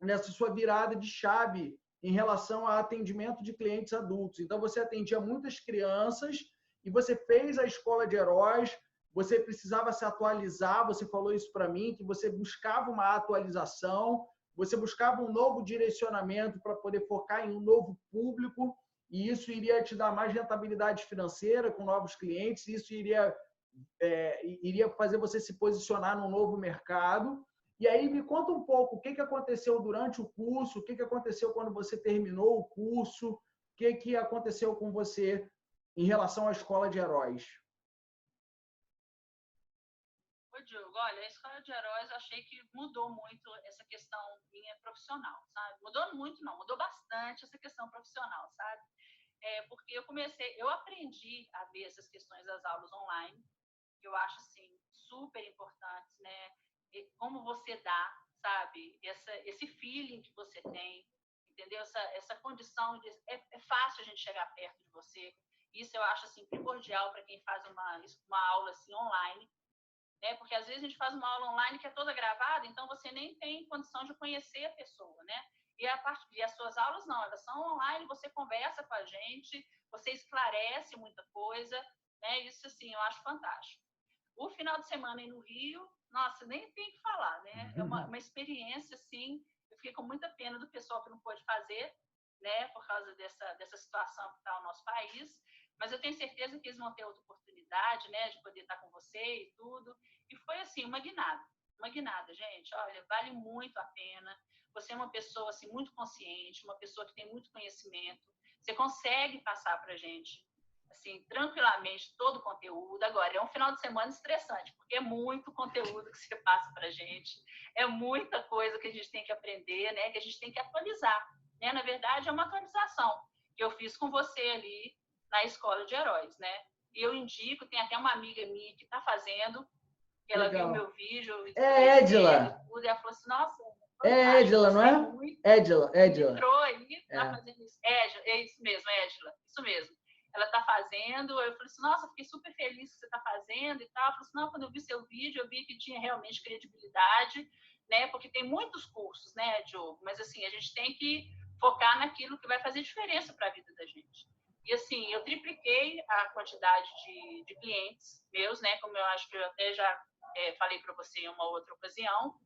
nessa sua virada de chave em relação a atendimento de clientes adultos. Então, você atendia muitas crianças e você fez a escola de heróis, você precisava se atualizar, você falou isso para mim, que você buscava uma atualização, você buscava um novo direcionamento para poder focar em um novo público, e isso iria te dar mais rentabilidade financeira com novos clientes, isso iria fazer você se posicionar num novo mercado. E aí me conta um pouco o que aconteceu durante o curso, o que aconteceu quando você terminou o curso, o que aconteceu com você em relação à escola de heróis. Ô, Diogo, olha, a escola de heróis eu achei que mudou muito essa questão minha profissional, sabe? Mudou muito, não, mudou bastante essa questão profissional, sabe? Porque eu aprendi a ver essas questões das aulas online, que eu acho, assim, super importantes, né? Como você dá, sabe? Esse feeling que você tem, entendeu? Essa condição de... É fácil a gente chegar perto de você. Isso eu acho, assim, primordial para quem faz uma aula, assim, online. Né? Porque, às vezes, a gente faz uma aula online que é toda gravada, então você nem tem condição de conhecer a pessoa, né? E as suas aulas, não. Elas são online, você conversa com a gente, você esclarece muita coisa, né? Isso, assim, eu acho fantástico. O final de semana aí no Rio, nossa, nem tem o que falar, né? É uma experiência, assim, eu fiquei com muita pena do pessoal que não pôde fazer, né? Por causa dessa situação que está o nosso país, mas eu tenho certeza que eles vão ter outra oportunidade, né? De poder estar com você e tudo. E foi, assim, uma guinada, gente. Olha, vale muito a pena. Você é uma pessoa, assim, muito consciente, uma pessoa que tem muito conhecimento. Você consegue passar para a gente, assim, tranquilamente, todo o conteúdo. Agora, é um final de semana estressante, porque é muito conteúdo que você passa para a gente, é muita coisa que a gente tem que aprender, né? Que a gente tem que atualizar, né? Na verdade, é uma atualização que eu fiz com você ali na escola de heróis, né? E eu indico, tem até uma amiga minha que está fazendo, que ela viu o meu vídeo, Edila. E ela falou assim, nossa, é Edila, não é? Edila. Entrou aí, tá fazendo isso. É isso mesmo, Edila, isso mesmo. Ela tá fazendo, eu falei assim, nossa, fiquei super feliz que você tá fazendo e tal. Ela falou assim, não, quando eu vi seu vídeo, eu vi que tinha realmente credibilidade, né? Porque tem muitos cursos, né, Diogo? Mas, assim, a gente tem que focar naquilo que vai fazer diferença para a vida da gente. E, assim, eu tripliquei a quantidade de clientes meus, né? Como eu acho que eu até já falei para você em uma outra ocasião.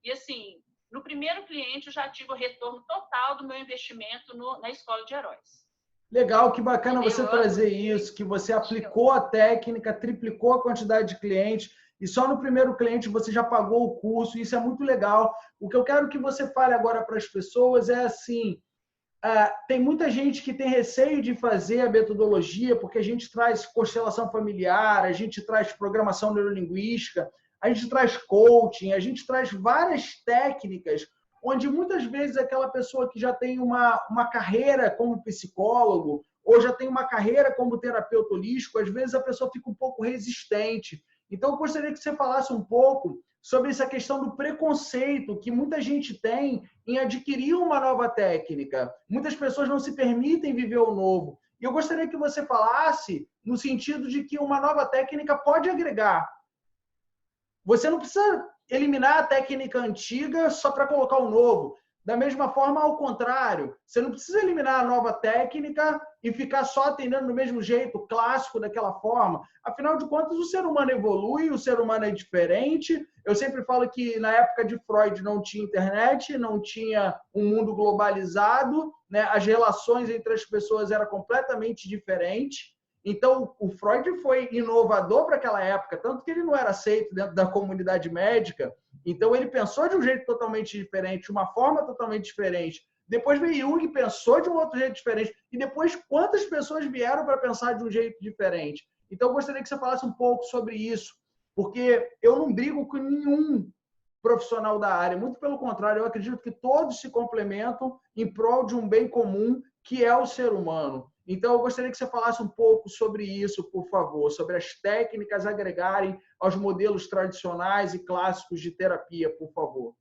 E, assim, no primeiro cliente, eu já tive o retorno total do meu investimento na escola de heróis. Legal, que bacana você trazer isso, que você aplicou a técnica, triplicou a quantidade de clientes. e só no primeiro cliente você já pagou o curso. Isso é muito legal. O que eu quero que você fale agora para as pessoas é assim, tem muita gente que tem receio de fazer a metodologia, porque a gente traz constelação familiar, a gente traz programação neurolinguística, a gente traz coaching, a gente traz várias técnicas, onde muitas vezes aquela pessoa que já tem uma carreira como psicólogo, ou já tem uma carreira como terapeuta holístico, às vezes a pessoa fica um pouco resistente. Então, eu gostaria que você falasse um pouco sobre essa questão do preconceito que muita gente tem em adquirir uma nova técnica. Muitas pessoas não se permitem viver o novo. E eu gostaria que você falasse no sentido de que uma nova técnica pode agregar. Você não precisa eliminar a técnica antiga só para colocar o novo. Da mesma forma, ao contrário, você não precisa eliminar a nova técnica e ficar só atendendo do mesmo jeito, clássico, daquela forma. Afinal de contas, o ser humano evolui, o ser humano é diferente. Eu sempre falo que na época de Freud não tinha internet, não tinha um mundo globalizado, né? As relações entre as pessoas eram completamente diferentes. Então, o Freud foi inovador para aquela época, tanto que ele não era aceito dentro da comunidade médica. Então, ele pensou de um jeito totalmente diferente, uma forma totalmente diferente. Depois veio Jung, pensou de um outro jeito diferente. E depois, quantas pessoas vieram para pensar de um jeito diferente? Então, eu gostaria que você falasse um pouco sobre isso, porque eu não brigo com nenhum profissional da área. Muito pelo contrário, eu acredito que todos se complementam em prol de um bem comum, que é o ser humano. Então, eu gostaria que você falasse um pouco sobre isso, por favor, sobre as técnicas agregarem aos modelos tradicionais e clássicos de terapia, por favor.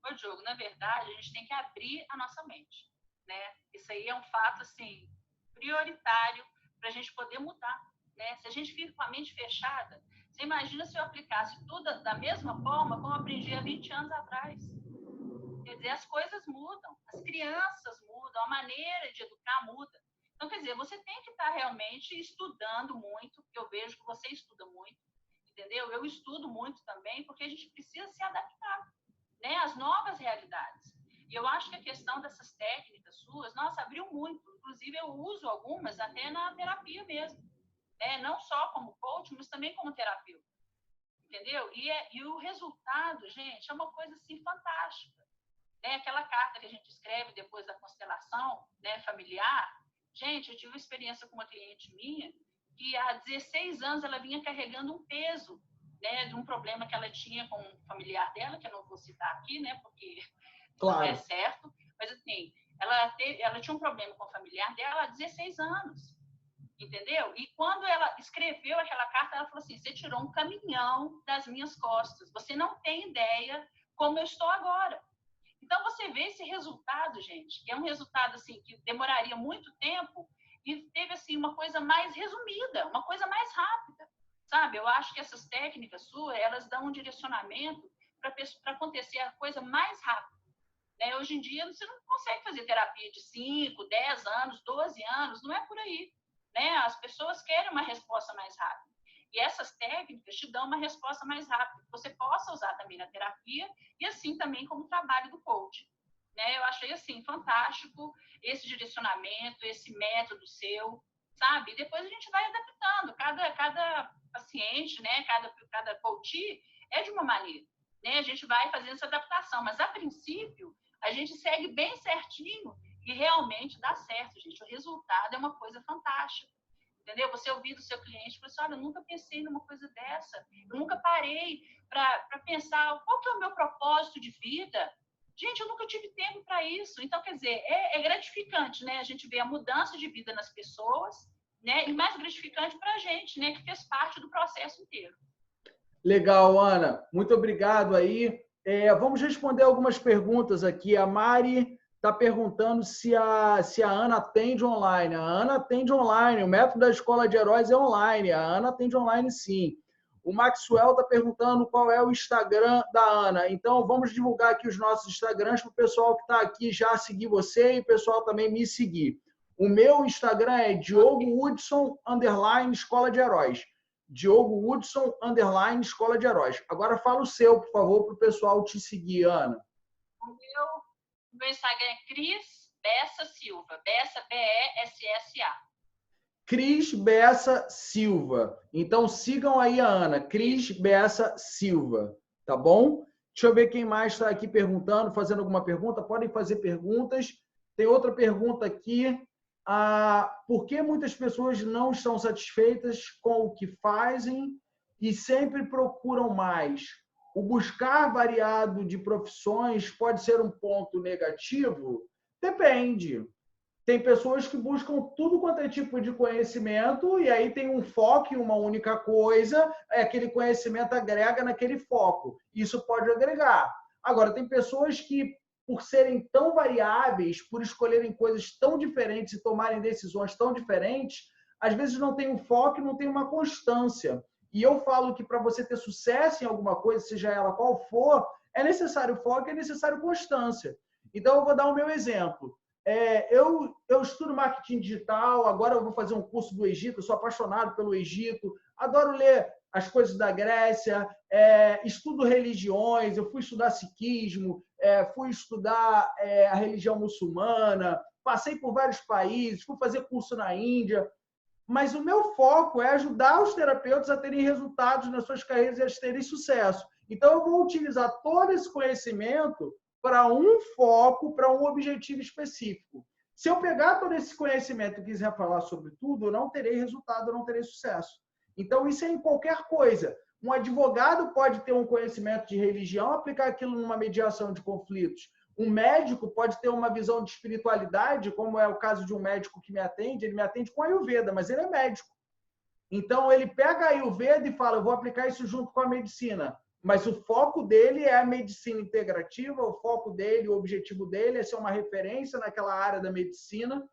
Ô, Diogo, na verdade, a gente tem que abrir a nossa mente, né? Isso aí é um fato, assim, prioritário para a gente poder mudar, né? Se a gente fica com a mente fechada, você imagina se eu aplicasse tudo da mesma forma como eu aprendi há 20 anos atrás. Quer dizer, as coisas mudam, as crianças mudam, a maneira de educar muda. Então, quer dizer, você tem que estar realmente estudando muito, porque eu vejo que você estuda muito, entendeu? Eu estudo muito também, porque a gente precisa se adaptar, né, às novas realidades. E eu acho que a questão dessas técnicas suas, nossa, abriu muito. Inclusive, eu uso algumas até na terapia mesmo, né? Não só como coach, mas também como terapeuta, entendeu? E o resultado, gente, é uma coisa assim fantástica. Né? Aquela carta que a gente escreve depois da constelação, né, familiar. Gente, eu tive uma experiência com uma cliente minha que há 16 anos ela vinha carregando um peso, né, de um problema que ela tinha com um familiar dela, que eu não vou citar aqui, né, porque claro, não é certo, mas assim, ela tinha um problema com o familiar dela há 16 anos, entendeu? E quando ela escreveu aquela carta, ela falou assim, você tirou um caminhão das minhas costas, você não tem ideia como eu estou agora. Então, você vê esse resultado, gente, que é um resultado assim, que demoraria muito tempo e teve assim, uma coisa mais resumida, uma coisa mais rápida, sabe? Eu acho que essas técnicas suas, elas dão um direcionamento para acontecer a coisa mais rápida. Né? Hoje em dia, você não consegue fazer terapia de 5, 10 anos, 12 anos, não é por aí. Né? As pessoas querem uma resposta mais rápida. E essas técnicas te dão uma resposta mais rápida, que você possa usar também na terapia e assim também como trabalho do coach. Né? Eu achei assim fantástico esse direcionamento, esse método seu, sabe? E depois a gente vai adaptando. Cada paciente, né? Cada coach é de uma maneira. Né? A gente vai fazendo essa adaptação, mas a princípio a gente segue bem certinho e realmente dá certo, gente. O resultado é uma coisa fantástica. Entendeu? Você ouvir do seu cliente, você olha, eu nunca pensei numa coisa dessa, eu nunca parei para pensar qual que é o meu propósito de vida. Gente, eu nunca tive tempo para isso. Então, quer dizer, é gratificante, né? A gente vê a mudança de vida nas pessoas, né? E mais gratificante para a gente, né? Que fez parte do processo inteiro. Legal, Ana. Muito obrigado aí. Vamos responder algumas perguntas aqui. A Mari está perguntando se a Ana atende online. A Ana atende online. O método da Escola de Heróis é online. A Ana atende online, sim. O Maxwell está perguntando qual é o Instagram da Ana. Então, vamos divulgar aqui os nossos Instagrams para o pessoal que está aqui já seguir você e o pessoal também me seguir. O meu Instagram é Diogo Hudson, _, Escola de Heróis. Diogo Hudson, _ Escola de Heróis. Agora fala o seu, por favor, para o pessoal te seguir, Ana. O meu Instagram é Cris Bessa Silva. Bessa, B-E-S-S-A. Cris Bessa Silva. Então, sigam aí a Ana, Cris Bessa Silva, tá bom? Deixa eu ver quem mais está aqui perguntando, fazendo alguma pergunta. Podem fazer perguntas. Tem outra pergunta aqui. Por que muitas pessoas não estão satisfeitas com o que fazem e sempre procuram mais? O buscar variado de profissões pode ser um ponto negativo? Depende. Tem pessoas que buscam tudo quanto é tipo de conhecimento e aí tem um foco em uma única coisa, aquele conhecimento agrega naquele foco. Isso pode agregar. Agora, tem pessoas que, por serem tão variáveis, por escolherem coisas tão diferentes e tomarem decisões tão diferentes, às vezes não tem um foco e não tem uma constância. E eu falo que para você ter sucesso em alguma coisa, seja ela qual for, é necessário foco e é necessário constância. Então, eu vou dar o meu exemplo. Eu estudo marketing digital, agora eu vou fazer um curso do Egito, eu sou apaixonado pelo Egito, adoro ler as coisas da Grécia, estudo religiões, eu fui estudar sikhismo, fui estudar a religião muçulmana, passei por vários países, fui fazer curso na Índia, mas o meu foco é ajudar os terapeutas a terem resultados nas suas carreiras e a terem sucesso. Então, eu vou utilizar todo esse conhecimento para um foco, para um objetivo específico. Se eu pegar todo esse conhecimento e quiser falar sobre tudo, eu não terei resultado, eu não terei sucesso. Então, isso é em qualquer coisa. Um advogado pode ter um conhecimento de religião, aplicar aquilo numa mediação de conflitos. Um médico pode ter uma visão de espiritualidade, como é o caso de um médico que me atende, ele me atende com Ayurveda, mas ele é médico. Então, ele pega a Ayurveda e fala, eu vou aplicar isso junto com a medicina. Mas o foco dele é a medicina integrativa, o foco dele, o objetivo dele é ser uma referência naquela área da medicina.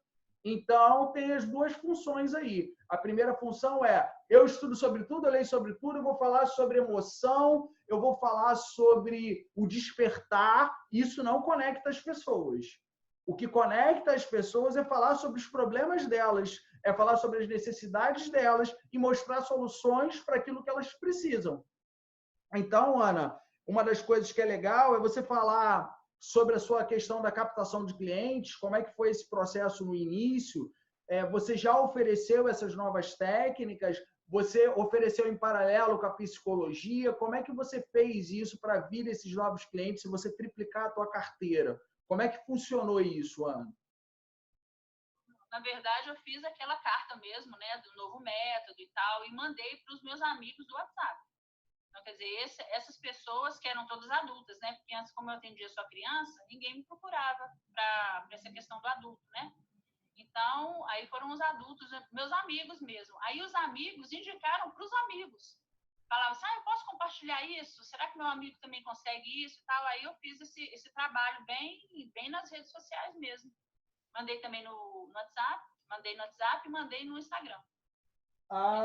Então, tem as duas funções aí. A primeira função é, eu estudo sobre tudo, eu leio sobre tudo, eu vou falar sobre emoção, eu vou falar sobre o despertar. Isso não conecta as pessoas. O que conecta as pessoas é falar sobre os problemas delas, é falar sobre as necessidades delas e mostrar soluções para aquilo que elas precisam. Então, Ana, uma das coisas que é legal é você falar sobre a sua questão da captação de clientes, como é que foi esse processo no início, você já ofereceu essas novas técnicas, você ofereceu em paralelo com a psicologia, como é que você fez isso para vir esses novos clientes, se você triplicar a tua carteira? Como é que funcionou isso, Ana? Na verdade, eu fiz aquela carta mesmo, né, do novo método e tal, e mandei para os meus amigos do WhatsApp. Então, quer dizer, essas pessoas que eram todas adultas, né? Porque antes, como eu atendia só criança, ninguém me procurava para essa questão do adulto, né? Então, aí foram os adultos, meus amigos mesmo. Aí os amigos indicaram para os amigos. Falavam assim, eu posso compartilhar isso? Será que meu amigo também consegue isso e tal? Aí eu fiz esse trabalho bem nas redes sociais mesmo. Mandei também no WhatsApp, mandei no WhatsApp e mandei no Instagram.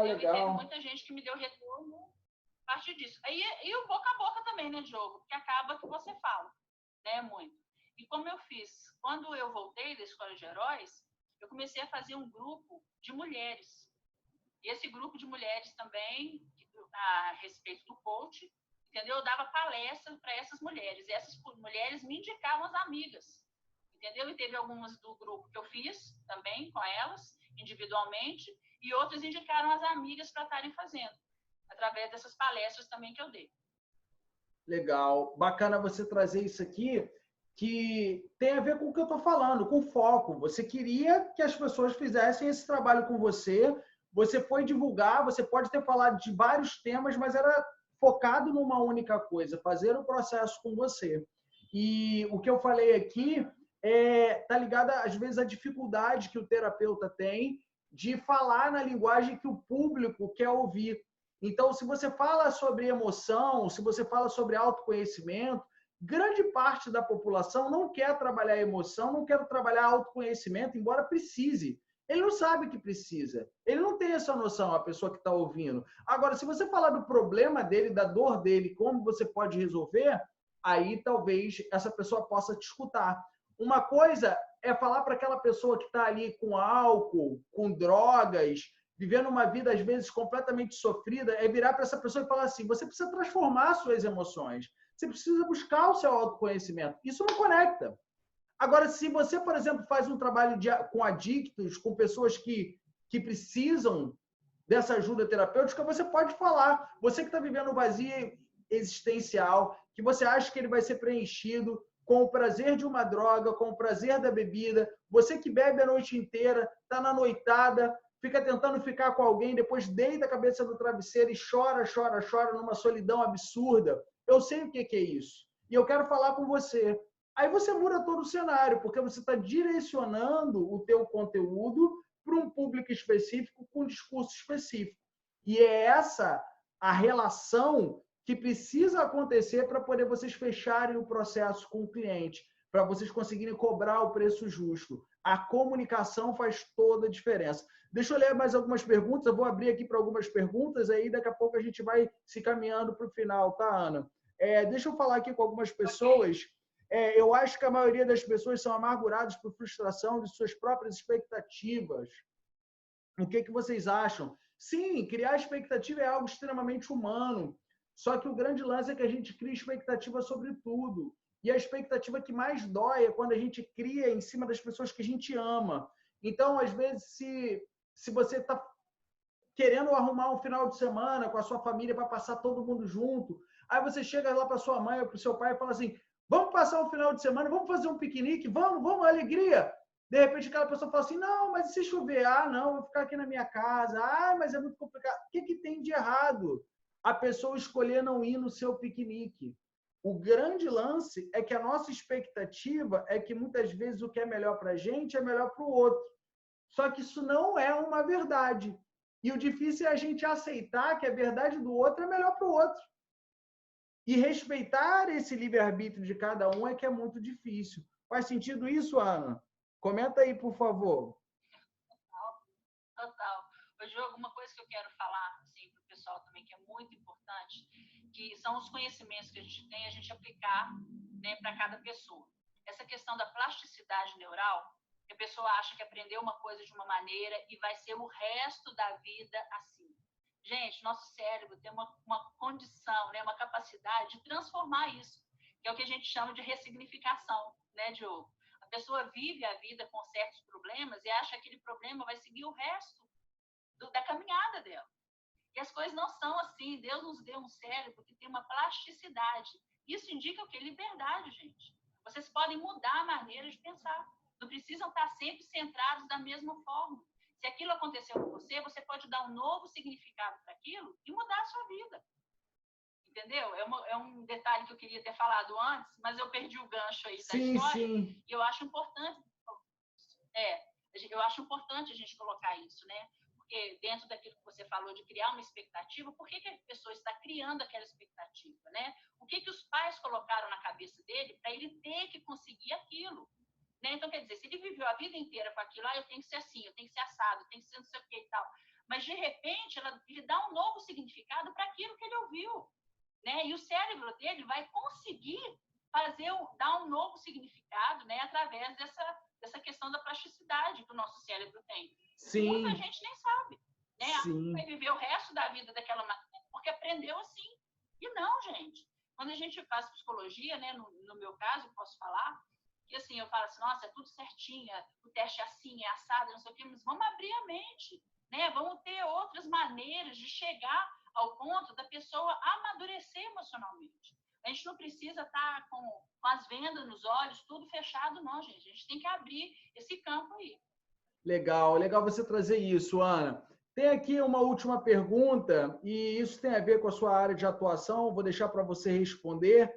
Legal. E teve muita gente que me deu retorno a partir disso. E o boca a boca também, né, Diogo? Porque acaba que você fala, né, muito. E como eu fiz, quando eu voltei da Escola de Heróis, eu comecei a fazer um grupo de mulheres. E esse grupo de mulheres também, a respeito do coach, entendeu? Eu dava palestra para essas mulheres. E essas mulheres me indicavam as amigas, entendeu? E teve algumas do grupo que eu fiz também com elas, individualmente, e outras indicaram as amigas para estarem fazendo, através dessas palestras também que eu dei. Legal. Bacana você trazer isso aqui, que tem a ver com o que eu estou falando, com foco. Você queria que as pessoas fizessem esse trabalho com você, você foi divulgar, você pode ter falado de vários temas, mas era focado numa única coisa, fazer o processo com você. E o que eu falei aqui tá ligado, às vezes, à dificuldade que o terapeuta tem de falar na linguagem que o público quer ouvir. Então, se você fala sobre emoção, se você fala sobre autoconhecimento, grande parte da população não quer trabalhar emoção, não quer trabalhar autoconhecimento, embora precise. Ele não sabe que precisa. Ele não tem essa noção, a pessoa que está ouvindo. Agora, se você falar do problema dele, da dor dele, como você pode resolver, aí talvez essa pessoa possa te escutar. Uma coisa é falar para aquela pessoa que está ali com álcool, com drogas, vivendo uma vida, às vezes, completamente sofrida, é virar para essa pessoa e falar assim, você precisa transformar suas emoções, você precisa buscar o seu autoconhecimento. Isso não conecta. Agora, se você, por exemplo, faz um trabalho com adictos, com pessoas que que precisam dessa ajuda terapêutica, você pode falar. Você que está vivendo um vazio existencial, que você acha que ele vai ser preenchido com o prazer de uma droga, com o prazer da bebida, você que bebe a noite inteira, está na noitada, fica tentando ficar com alguém, depois deita a cabeça no travesseiro e chora, chora, chora numa solidão absurda. Eu sei o que é isso. E eu quero falar com você. Aí você muda todo o cenário, porque você está direcionando o teu conteúdo para um público específico, com um discurso específico. E é essa a relação que precisa acontecer para poder vocês fecharem o processo com o cliente, para vocês conseguirem cobrar o preço justo. A comunicação faz toda a diferença. Deixa eu ler mais algumas perguntas, eu vou abrir aqui para algumas perguntas, aí daqui a pouco a gente vai se caminhando para o final, tá, Ana? Deixa eu falar aqui com algumas pessoas. Eu acho que a maioria das pessoas são amarguradas por frustração de suas próprias expectativas. O que vocês acham? Sim, criar expectativa é algo extremamente humano. Só que o grande lance é que a gente cria expectativa sobre tudo. E a expectativa que mais dói é quando a gente cria em cima das pessoas que a gente ama. Então, às vezes, se você está querendo arrumar um final de semana com a sua família para passar todo mundo junto, aí você chega lá para sua mãe ou para o seu pai e fala assim, vamos passar um final de semana, vamos fazer um piquenique, vamos, alegria. De repente, aquela pessoa fala assim, não, mas e se chover? Ah, não, vou ficar aqui na minha casa. Ah, mas é muito complicado. O que tem de errado? A pessoa escolher não ir no seu piquenique. O grande lance é que a nossa expectativa é que muitas vezes o que é melhor para a gente é melhor para o outro. Só que isso não é uma verdade. E o difícil é a gente aceitar que a verdade do outro é melhor para o outro. E respeitar esse livre-arbítrio de cada um é que é muito difícil. Faz sentido isso, Ana? Comenta aí, por favor. Total. Hoje, alguma coisa que eu quero falar assim, para o pessoal também, que é muito importante, que são os conhecimentos que a gente tem, a gente aplicar, né, para cada pessoa. Essa questão da plasticidade neural, que a pessoa acha que aprendeu uma coisa de uma maneira e vai ser o resto da vida assim. Gente, nosso cérebro tem uma condição, né, uma capacidade de transformar isso, que é o que a gente chama de ressignificação, né, Diogo? A pessoa vive a vida com certos problemas e acha que aquele problema vai seguir o resto da caminhada dela. E as coisas não são assim. Deus nos deu um cérebro que tem uma plasticidade. Isso indica o quê? Liberdade, gente. Vocês podem mudar a maneira de pensar. Não precisam estar sempre centrados da mesma forma. Se aquilo aconteceu com você, você pode dar um novo significado para aquilo e mudar a sua vida. Entendeu? É um detalhe que eu queria ter falado antes, mas eu perdi o gancho aí da história. Sim. E eu acho importante. Eu acho importante a gente colocar isso, né? Porque dentro daquilo que você falou de criar uma expectativa, por que a pessoa está criando aquela expectativa, né? O que os pais colocaram na cabeça dele para ele ter que conseguir aquilo, né? Então, quer dizer, se ele viveu a vida inteira com aquilo, eu tenho que ser assim, eu tenho que ser assado, eu tenho que ser não sei o que e tal, mas de repente ele dá um novo significado para aquilo que ele ouviu, né? E o cérebro dele vai conseguir dar um novo significado, né? Através dessa questão da plasticidade que o nosso cérebro tem. Sim. Muita gente nem sabe, né? Sim. Vai viver o resto da vida daquela maneira porque aprendeu assim. E não, gente. Quando a gente faz psicologia, né? No meu caso, eu posso falar que assim, eu falo assim, nossa, é tudo certinho, o teste é assim, é assado, não sei o quê, mas vamos abrir a mente, né? Vamos ter outras maneiras de chegar ao ponto da pessoa amadurecer emocionalmente. A gente não precisa estar com as vendas nos olhos, tudo fechado, não, gente. A gente tem que abrir esse campo aí. Legal você trazer isso, Ana. Tem aqui uma última pergunta, e isso tem a ver com a sua área de atuação, vou deixar para você responder.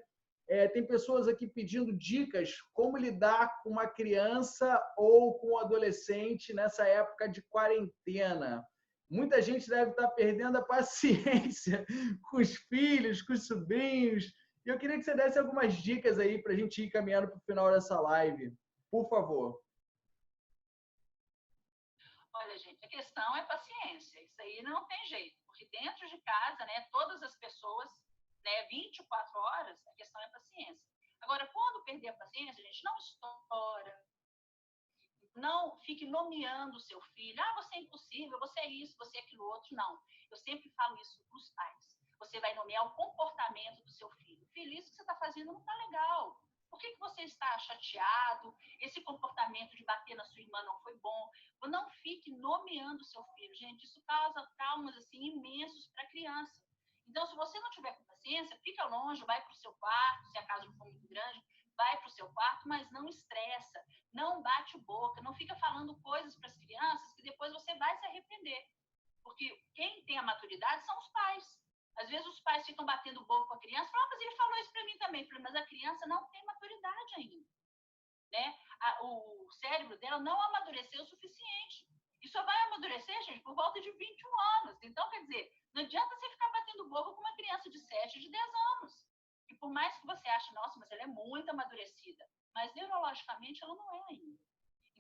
Tem pessoas aqui pedindo dicas como lidar com uma criança ou com um adolescente nessa época de quarentena. Muita gente deve estar perdendo a paciência com os filhos, com os sobrinhos. E eu queria que você desse algumas dicas aí para a gente ir caminhando para o final dessa live. Por favor. Olha, gente, a questão é paciência. Isso aí não tem jeito. Porque dentro de casa, né, todas as pessoas, né, 24 horas, a questão é paciência. Agora, quando perder a paciência, a gente não estoura. Não fique nomeando o seu filho. Ah, você é impossível, você é isso, você é aquilo outro. Não. Eu sempre falo isso para os pais. Você vai nomear o comportamento do seu filho. Filho, isso que você está fazendo não está legal. Por que você está chateado? Esse comportamento de bater na sua irmã não foi bom. Não fique nomeando o seu filho, gente. Isso causa traumas assim, imensos para a criança. Então, se você não tiver com paciência, fica longe, vai para o seu quarto, se a casa não for muito grande, vai para o seu quarto, mas não estressa, não bate boca, não fica falando coisas para as crianças que depois você vai se arrepender. Porque quem tem a maturidade são os pais. Às vezes os pais ficam batendo boca com a criança, falam, mas ele falou isso para mim também. Eu falei, mas a criança não tem maturidade ainda. Né? O cérebro dela não amadureceu o suficiente. E só vai amadurecer, gente, por volta de 21 anos. Então, quer dizer, não adianta você ficar batendo boca com uma criança de 7, de 10 anos. E por mais que você ache, nossa, mas ela é muito amadurecida, mas neurologicamente ela não é ainda.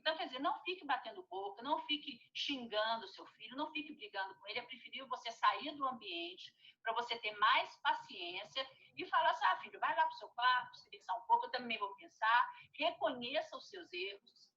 Então, quer dizer, não fique batendo boca, não fique xingando o seu filho, não fique brigando com ele. É preferível você sair do ambiente para você ter mais paciência e falar assim, filho, vai lá para o seu quarto, se pensar um pouco, eu também vou pensar, reconheça os seus erros.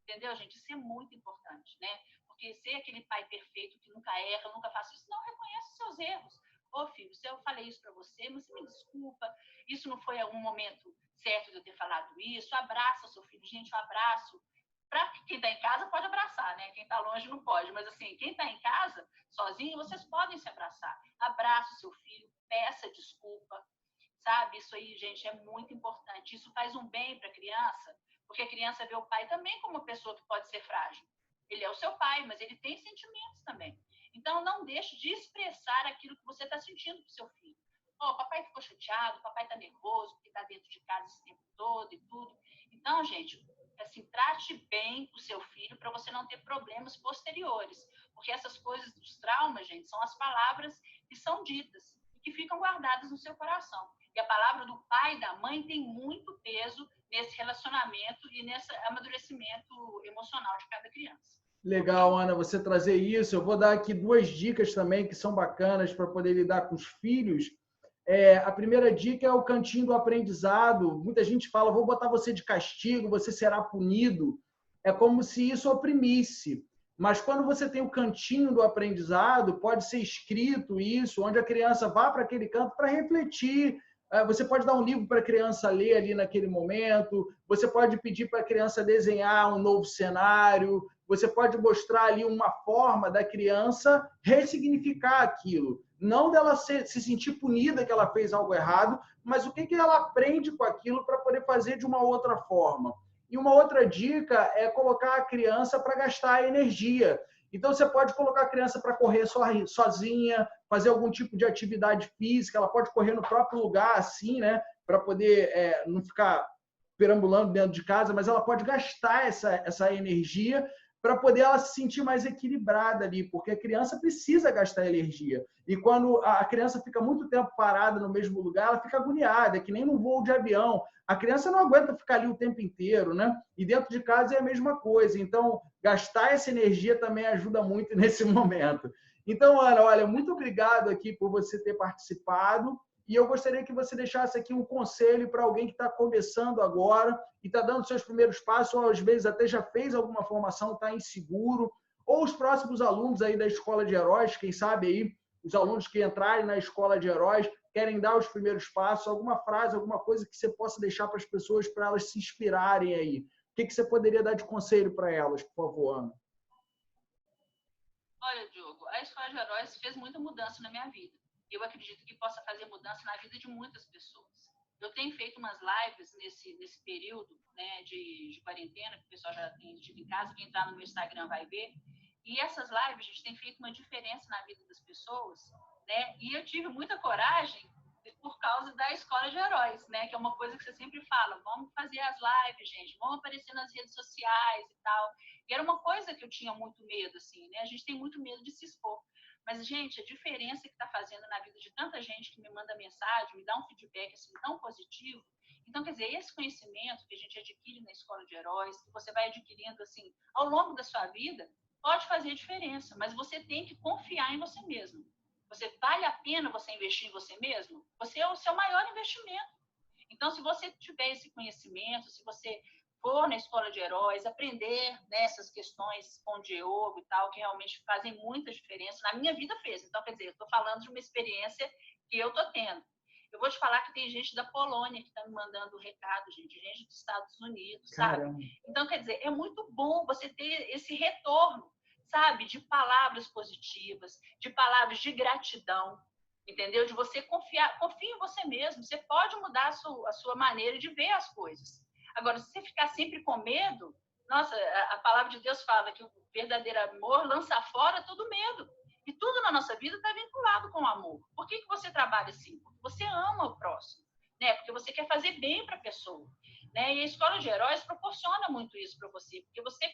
Entendeu, gente? Isso é muito importante, né? Porque ser aquele pai perfeito que nunca erra, nunca faz isso, não, reconheça os seus erros. Ô, filho, se eu falei isso para você, mas você me desculpa, isso não foi algum momento certo de eu ter falado isso, abraça o seu filho. Gente, o abraço, para quem está em casa pode abraçar, né? Quem está longe não pode, mas assim, quem está em casa, sozinho, vocês podem se abraçar. Abraça o seu filho, peça desculpa, sabe? Isso aí, gente, é muito importante. Isso faz um bem para a criança, porque a criança vê o pai também como uma pessoa que pode ser frágil. Ele é o seu pai, mas ele tem sentimentos também. Então, não deixe de expressar aquilo que você está sentindo para o seu filho. O papai ficou chateado, o papai está nervoso, porque está dentro de casa esse tempo todo e tudo. Então, gente, assim, trate bem o seu filho para você não ter problemas posteriores. Porque essas coisas dos traumas, gente, são as palavras que são ditas e que ficam guardadas no seu coração. E a palavra do pai e da mãe tem muito peso nesse relacionamento e nesse amadurecimento emocional de cada criança. Legal, Ana, você trazer isso. Eu vou dar aqui 2 dicas também que são bacanas para poder lidar com os filhos. A primeira dica é o cantinho do aprendizado. Muita gente fala, vou botar você de castigo, você será punido. É como se isso oprimisse. Mas quando você tem o cantinho do aprendizado, pode ser escrito isso, onde a criança vá para aquele canto para refletir. Você pode dar um livro para a criança ler ali naquele momento, você pode pedir para a criança desenhar um novo cenário, você pode mostrar ali uma forma da criança ressignificar aquilo. Não dela se sentir punida que ela fez algo errado, mas o que ela aprende com aquilo para poder fazer de uma outra forma. E uma outra dica é colocar a criança para gastar energia. Então, você pode colocar a criança para correr sozinha, fazer algum tipo de atividade física, ela pode correr no próprio lugar, assim, né? Para poder não ficar perambulando dentro de casa, mas ela pode gastar essa energia para poder ela se sentir mais equilibrada ali, porque a criança precisa gastar energia. E quando a criança fica muito tempo parada no mesmo lugar, ela fica agoniada, é que nem num voo de avião. A criança não aguenta ficar ali o tempo inteiro, né? E dentro de casa é a mesma coisa. Então, gastar essa energia também ajuda muito nesse momento. Então, Ana, olha, muito obrigado aqui por você ter participado. E eu gostaria que você deixasse aqui um conselho para alguém que está começando agora e está dando seus primeiros passos, ou às vezes até já fez alguma formação, está inseguro, ou os próximos alunos aí da Escola de Heróis, quem sabe aí, os alunos que entrarem na Escola de Heróis, querem dar os primeiros passos, alguma frase, alguma coisa que você possa deixar para as pessoas, para elas se inspirarem aí. O que você poderia dar de conselho para elas, por favor, Ana? Olha, Diogo, a Escola de Heróis fez muita mudança na minha vida. Eu acredito que possa fazer mudança na vida de muitas pessoas. Eu tenho feito umas lives nesse período, né, de quarentena, que o pessoal já tem tido em casa, quem entrar no meu Instagram vai ver. E essas lives, a gente tem feito uma diferença na vida das pessoas, né? E eu tive muita coragem por causa da Escola de Heróis, né? Que é uma coisa que você sempre fala, vamos fazer as lives, gente, vamos aparecer nas redes sociais e tal. E era uma coisa que eu tinha muito medo, assim, né? A gente tem muito medo de se expor. Mas, gente, a diferença que está fazendo na vida de tanta gente que me manda mensagem, me dá um feedback assim, tão positivo. Então, quer dizer, esse conhecimento que a gente adquire na Escola de Heróis, que você vai adquirindo assim ao longo da sua vida, pode fazer diferença, mas você tem que confiar em você mesmo. Vale a pena você investir em você mesmo? Você é o seu maior investimento. Então, se você tiver esse conhecimento, se você for na Escola de Heróis, aprender nessas questões com o Diogo e tal, que realmente fazem muita diferença. Na minha vida fez. Então, quer dizer, eu estou falando de uma experiência que eu estou tendo. Eu vou te falar que tem gente da Polônia que está me mandando recado, gente dos Estados Unidos, Caramba. sabe? Então, quer dizer, é muito bom você ter esse retorno, sabe? De palavras positivas, de palavras de gratidão, entendeu? De você confiar, confie em você mesmo. Você pode mudar a sua maneira de ver as coisas. Agora, se você ficar sempre com medo, nossa, a palavra de Deus fala que o verdadeiro amor lança fora todo medo. E tudo na nossa vida está vinculado com o amor. Por que você trabalha assim? Porque você ama o próximo, né? Porque você quer fazer bem para a pessoa, né? E a Escola de Heróis proporciona muito isso para você, porque você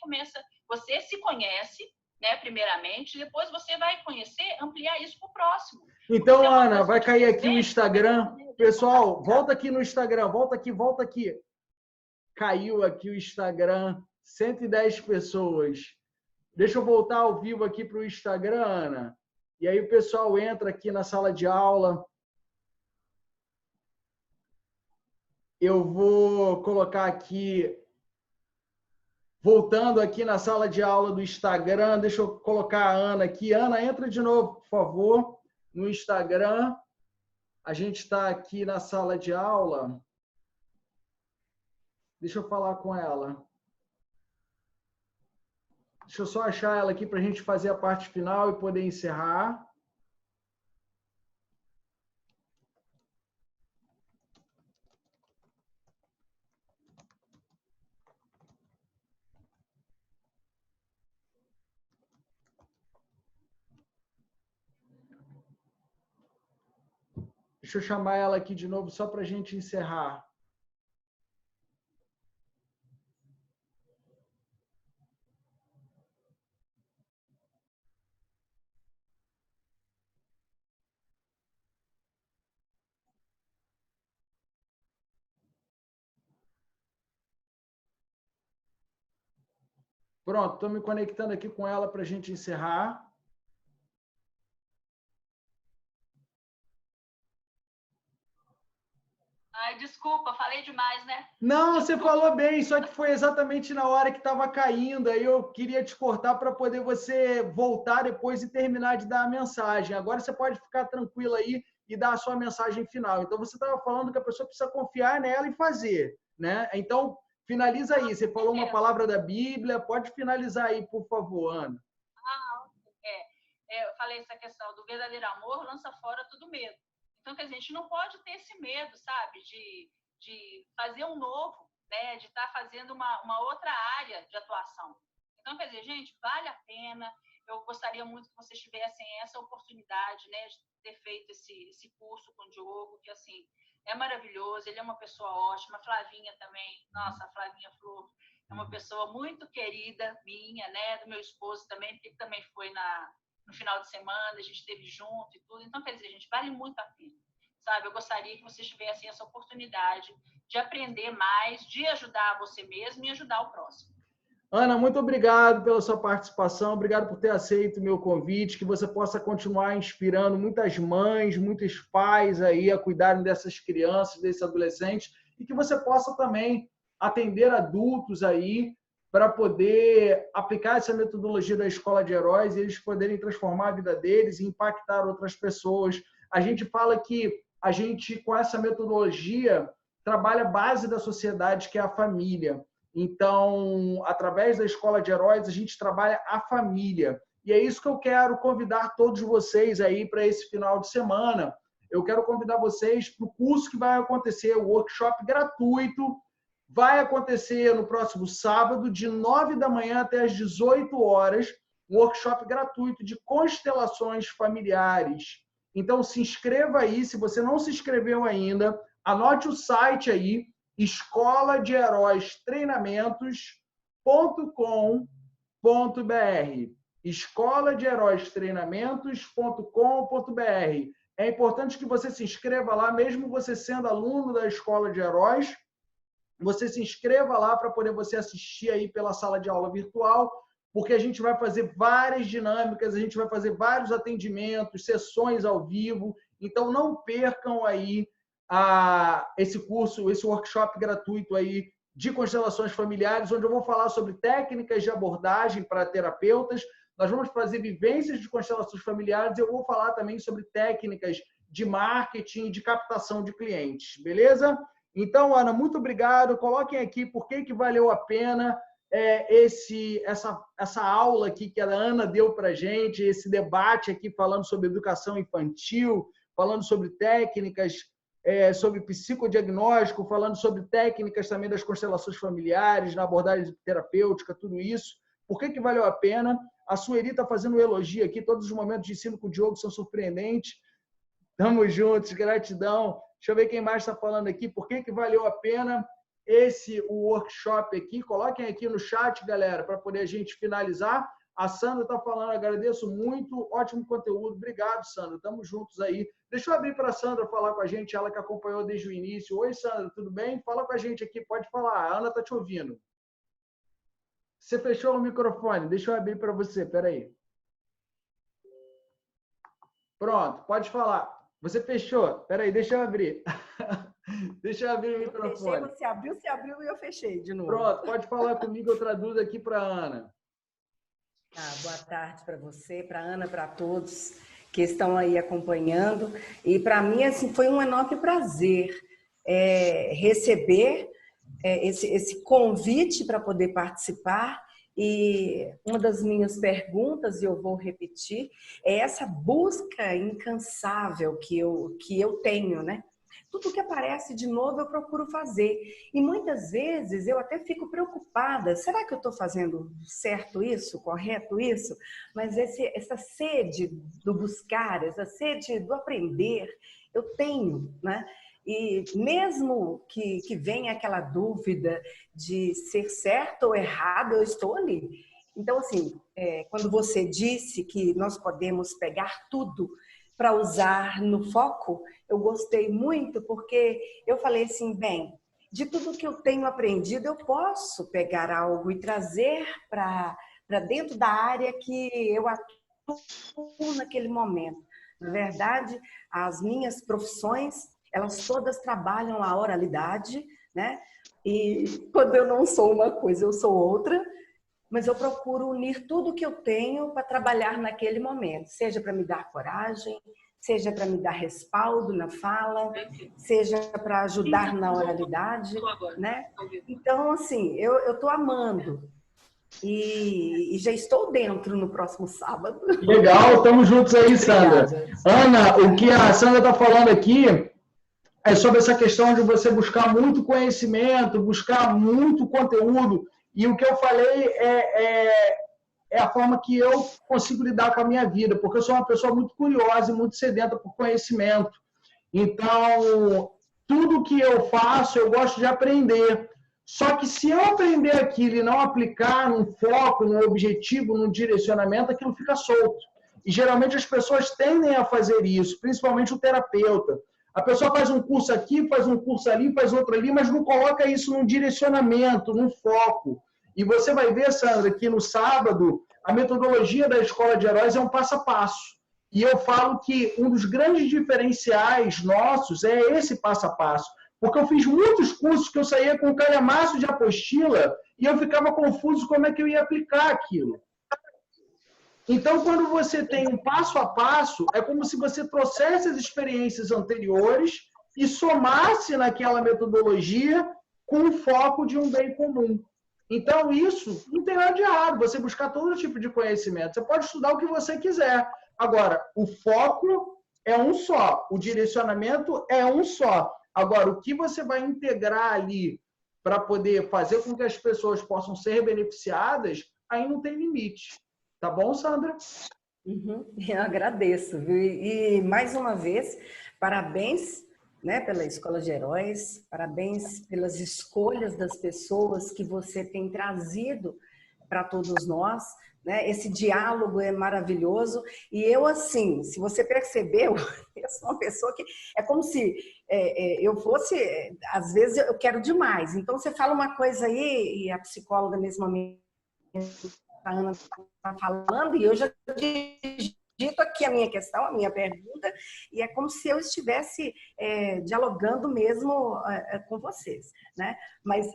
se conhece, né? Primeiramente, depois você vai conhecer, ampliar isso para o próximo. Então, Ana, vai cair aqui o Instagram. Pessoal, volta aqui no Instagram, volta aqui. Caiu aqui o Instagram, 110 pessoas. Deixa eu voltar ao vivo aqui para o Instagram, Ana. E aí o pessoal entra aqui na sala de aula. Eu vou colocar aqui, voltando aqui na sala de aula do Instagram, deixa eu colocar a Ana aqui. Ana, entra de novo, por favor, no Instagram. A gente está aqui na sala de aula. Deixa eu falar com ela. Deixa eu só achar ela aqui para a gente fazer a parte final e poder encerrar. Deixa eu chamar ela aqui de novo só para a gente encerrar. Pronto, estou me conectando aqui com ela para a gente encerrar. Ai, desculpa, falei demais, né? Não, você falou bem, só que foi exatamente na hora que estava caindo. Aí eu queria te cortar para poder você voltar depois e terminar de dar a mensagem. Agora você pode ficar tranquila aí e dar a sua mensagem final. Então você estava falando que a pessoa precisa confiar nela e fazer, né? Então finaliza aí. Você falou uma palavra da Bíblia, pode finalizar aí, por favor, Ana. Eu falei essa questão do verdadeiro amor lança fora todo medo. Então, quer dizer, a gente não pode ter esse medo, sabe, de fazer um novo, né, de estar fazendo uma outra área de atuação. Então, quer dizer, gente, vale a pena. Eu gostaria muito que vocês tivessem essa oportunidade, né, de ter feito esse curso com o Diogo, que, assim, é maravilhoso, ele é uma pessoa ótima. A Flavinha também, nossa, a Flavinha Flor é uma pessoa muito querida minha, né, do meu esposo também, porque ele também foi no final de semana, a gente esteve junto e tudo. Então, quer dizer, gente, vale muito a pena, sabe? Eu gostaria que vocês tivessem essa oportunidade de aprender mais, de ajudar você mesmo e ajudar o próximo. Ana, muito obrigado pela sua participação, obrigado por ter aceito o meu convite, que você possa continuar inspirando muitas mães, muitos pais aí a cuidarem dessas crianças, desses adolescentes, e que você possa também atender adultos aí para poder aplicar essa metodologia da Escola de Heróis e eles poderem transformar a vida deles e impactar outras pessoas. A gente fala que a gente, com essa metodologia, trabalha a base da sociedade, que é a família. Então, através da Escola de Heróis, a gente trabalha a família. E é isso que eu quero convidar todos vocês aí para esse final de semana. Eu quero convidar vocês para o curso que vai acontecer, o workshop gratuito. Vai acontecer no próximo sábado, de 9 da manhã até as 18 horas, um workshop gratuito de constelações familiares. Então, se inscreva aí. Se você não se inscreveu ainda, anote o site aí, escoladeheróistreinamentos.com.br. escoladeheróistreinamentos.com.br. É importante que você se inscreva lá, mesmo você sendo aluno da Escola de Heróis, você se inscreva lá para poder você assistir aí pela sala de aula virtual, porque a gente vai fazer várias dinâmicas, a gente vai fazer vários atendimentos, sessões ao vivo. Então, não percam aí esse curso, esse workshop gratuito aí de constelações familiares, onde eu vou falar sobre técnicas de abordagem para terapeutas. Nós vamos fazer vivências de constelações familiares. Eu vou falar também sobre técnicas de marketing, de captação de clientes, beleza? Então, Ana, muito obrigado. Coloquem aqui por que valeu a pena essa aula aqui que a Ana deu para a gente, esse debate aqui falando sobre educação infantil, falando sobre técnicas, sobre psicodiagnóstico, falando sobre técnicas também das constelações familiares, na abordagem terapêutica, tudo isso. Por que valeu a pena? A Sueli está fazendo um elogio aqui, todos os momentos de ensino com o Diogo são surpreendentes. Tamo juntos, gratidão. Deixa eu ver quem mais está falando aqui. Por que valeu a pena o workshop aqui? Coloquem aqui no chat, galera, para poder a gente finalizar. A Sandra está falando, agradeço muito, ótimo conteúdo. Obrigado, Sandra. Tamo juntos aí. Deixa eu abrir para a Sandra falar com a gente, ela que acompanhou desde o início. Oi, Sandra, tudo bem? Fala com a gente aqui, pode falar. A Ana está te ouvindo. Você fechou o microfone? Deixa eu abrir para você, peraí. Pronto, pode falar. Você fechou? Peraí, deixa eu abrir. Deixa eu abrir o microfone. Fechei, você abriu e eu fechei de novo. Pronto, pode falar comigo, eu traduzo aqui para a Ana. Boa tarde para você, para a Ana, para todos que estão aí acompanhando. E para mim, assim, foi um enorme prazer receber esse convite para poder participar. E uma das minhas perguntas, e eu vou repetir, é essa busca incansável que eu tenho, né? Tudo que aparece de novo eu procuro fazer. E muitas vezes eu até fico preocupada. Será que eu estou fazendo certo isso, correto isso? Mas essa sede do buscar, essa sede do aprender, eu tenho, né? E mesmo que venha aquela dúvida de ser certo ou errado, eu estou ali. Então, assim, quando você disse que nós podemos pegar tudo para usar no foco, eu gostei muito, porque eu falei assim, bem, de tudo que eu tenho aprendido, eu posso pegar algo e trazer para dentro da área que eu atuo naquele momento. Na verdade, as minhas profissões, elas todas trabalham a oralidade, né? E quando eu não sou uma coisa, eu sou outra, mas eu procuro unir tudo que eu tenho para trabalhar naquele momento, seja para me dar coragem, seja para me dar respaldo na fala, seja para ajudar na oralidade, né? Então, assim, eu estou amando e já estou dentro no próximo sábado. Legal, estamos juntos aí, Sandra. Ana, o que a Sandra está falando aqui é sobre essa questão de você buscar muito conhecimento, buscar muito conteúdo. E o que eu falei é a forma que eu consigo lidar com a minha vida, porque eu sou uma pessoa muito curiosa e muito sedenta por conhecimento. Então, tudo que eu faço, eu gosto de aprender. Só que se eu aprender aquilo e não aplicar num foco, num objetivo, num direcionamento, aquilo fica solto. E geralmente as pessoas tendem a fazer isso, principalmente o terapeuta. A pessoa faz um curso aqui, faz um curso ali, faz outro ali, mas não coloca isso num direcionamento, num foco. E você vai ver, Sandra, que no sábado, a metodologia da Escola de Heróis é um passo a passo. E eu falo que um dos grandes diferenciais nossos é esse passo a passo. Porque eu fiz muitos cursos que eu saía com um calhamaço de apostila e eu ficava confuso como é que eu ia aplicar aquilo. Então, quando você tem um passo a passo, é como se você trouxesse as experiências anteriores e somasse naquela metodologia com o foco de um bem comum. Então, isso não tem nada de errado, você buscar todo tipo de conhecimento. Você pode estudar o que você quiser. Agora, o foco é um só, o direcionamento é um só. Agora, o que você vai integrar ali para poder fazer com que as pessoas possam ser beneficiadas, aí não tem limite. Tá bom, Sandra? Eu agradeço, viu? E mais uma vez, parabéns, né, pela Escola de Heróis, parabéns pelas escolhas das pessoas que você tem trazido para todos nós, né? Esse diálogo é maravilhoso. E eu, assim, se você percebeu, eu sou uma pessoa que é como se eu fosse, às vezes eu quero demais. Então você fala uma coisa aí, e a psicóloga mesmo a Ana está falando, e eu já digito aqui a minha questão, a minha pergunta, e é como se eu estivesse dialogando mesmo com vocês, né? Mas,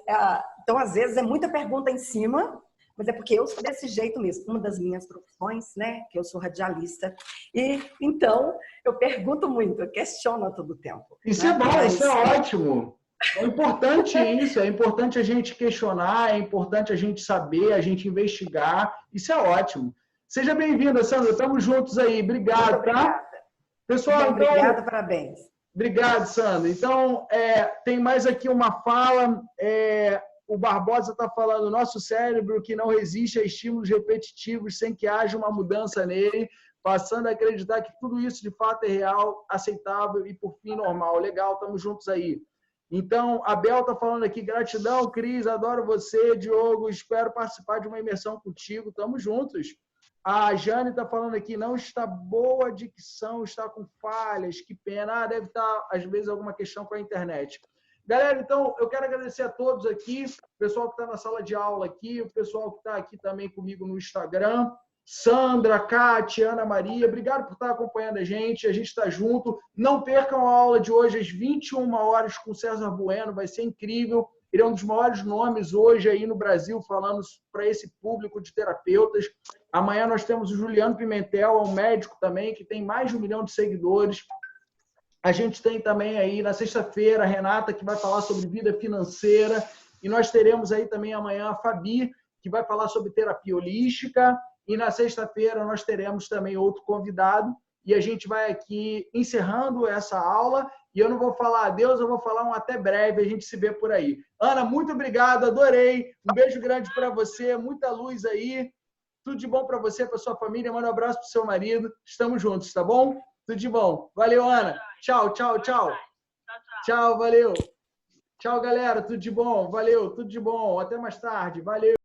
então, às vezes, é muita pergunta em cima, mas é porque eu sou desse jeito mesmo. Uma das minhas profissões, né, que eu sou radialista. E então eu pergunto muito, eu questiono a todo tempo. Isso é bom, isso é ótimo. É importante isso, é importante a gente questionar, é importante a gente saber, a gente investigar. Isso é ótimo. Seja bem-vinda, Sandra. Estamos juntos aí. Obrigado, tá? Pessoal, então... Obrigada, parabéns. Obrigado, Sandra. Então, tem mais aqui uma fala. O Barbosa está falando, nosso cérebro que não resiste a estímulos repetitivos sem que haja uma mudança nele, passando a acreditar que tudo isso de fato é real, aceitável e, por fim, normal. Legal, estamos juntos aí. Então, a Bel está falando aqui, gratidão, Cris, adoro você, Diogo, espero participar de uma imersão contigo, estamos juntos. A Jane está falando aqui, não está boa a dicção, está com falhas, que pena. Deve estar, às vezes, alguma questão com a internet. Galera, então, eu quero agradecer a todos aqui, o pessoal que está na sala de aula aqui, o pessoal que está aqui também comigo no Instagram, Sandra, Kátia, Ana Maria, obrigado por estar acompanhando a gente está junto. Não percam a aula de hoje às 21 horas com o César Bueno, vai ser incrível. Ele é um dos maiores nomes hoje aí no Brasil, falando para esse público de terapeutas. Amanhã nós temos o Juliano Pimentel, um médico também, que tem mais de 1 milhão de seguidores. A gente tem também aí, na sexta-feira, a Renata, que vai falar sobre vida financeira. E nós teremos aí também amanhã a Fabi, que vai falar sobre terapia holística. E na sexta-feira nós teremos também outro convidado. E a gente vai aqui encerrando essa aula. E eu não vou falar adeus, eu vou falar um até breve. A gente se vê por aí. Ana, muito obrigado, adorei. Um beijo grande para você, muita luz aí. Tudo de bom para você, para sua família. Manda um abraço para o seu marido. Estamos juntos, tá bom? Tudo de bom. Valeu, Ana. Tchau, tchau, tchau. Tchau, valeu. Tchau, galera. Tudo de bom. Valeu, tudo de bom. Até mais tarde. Valeu.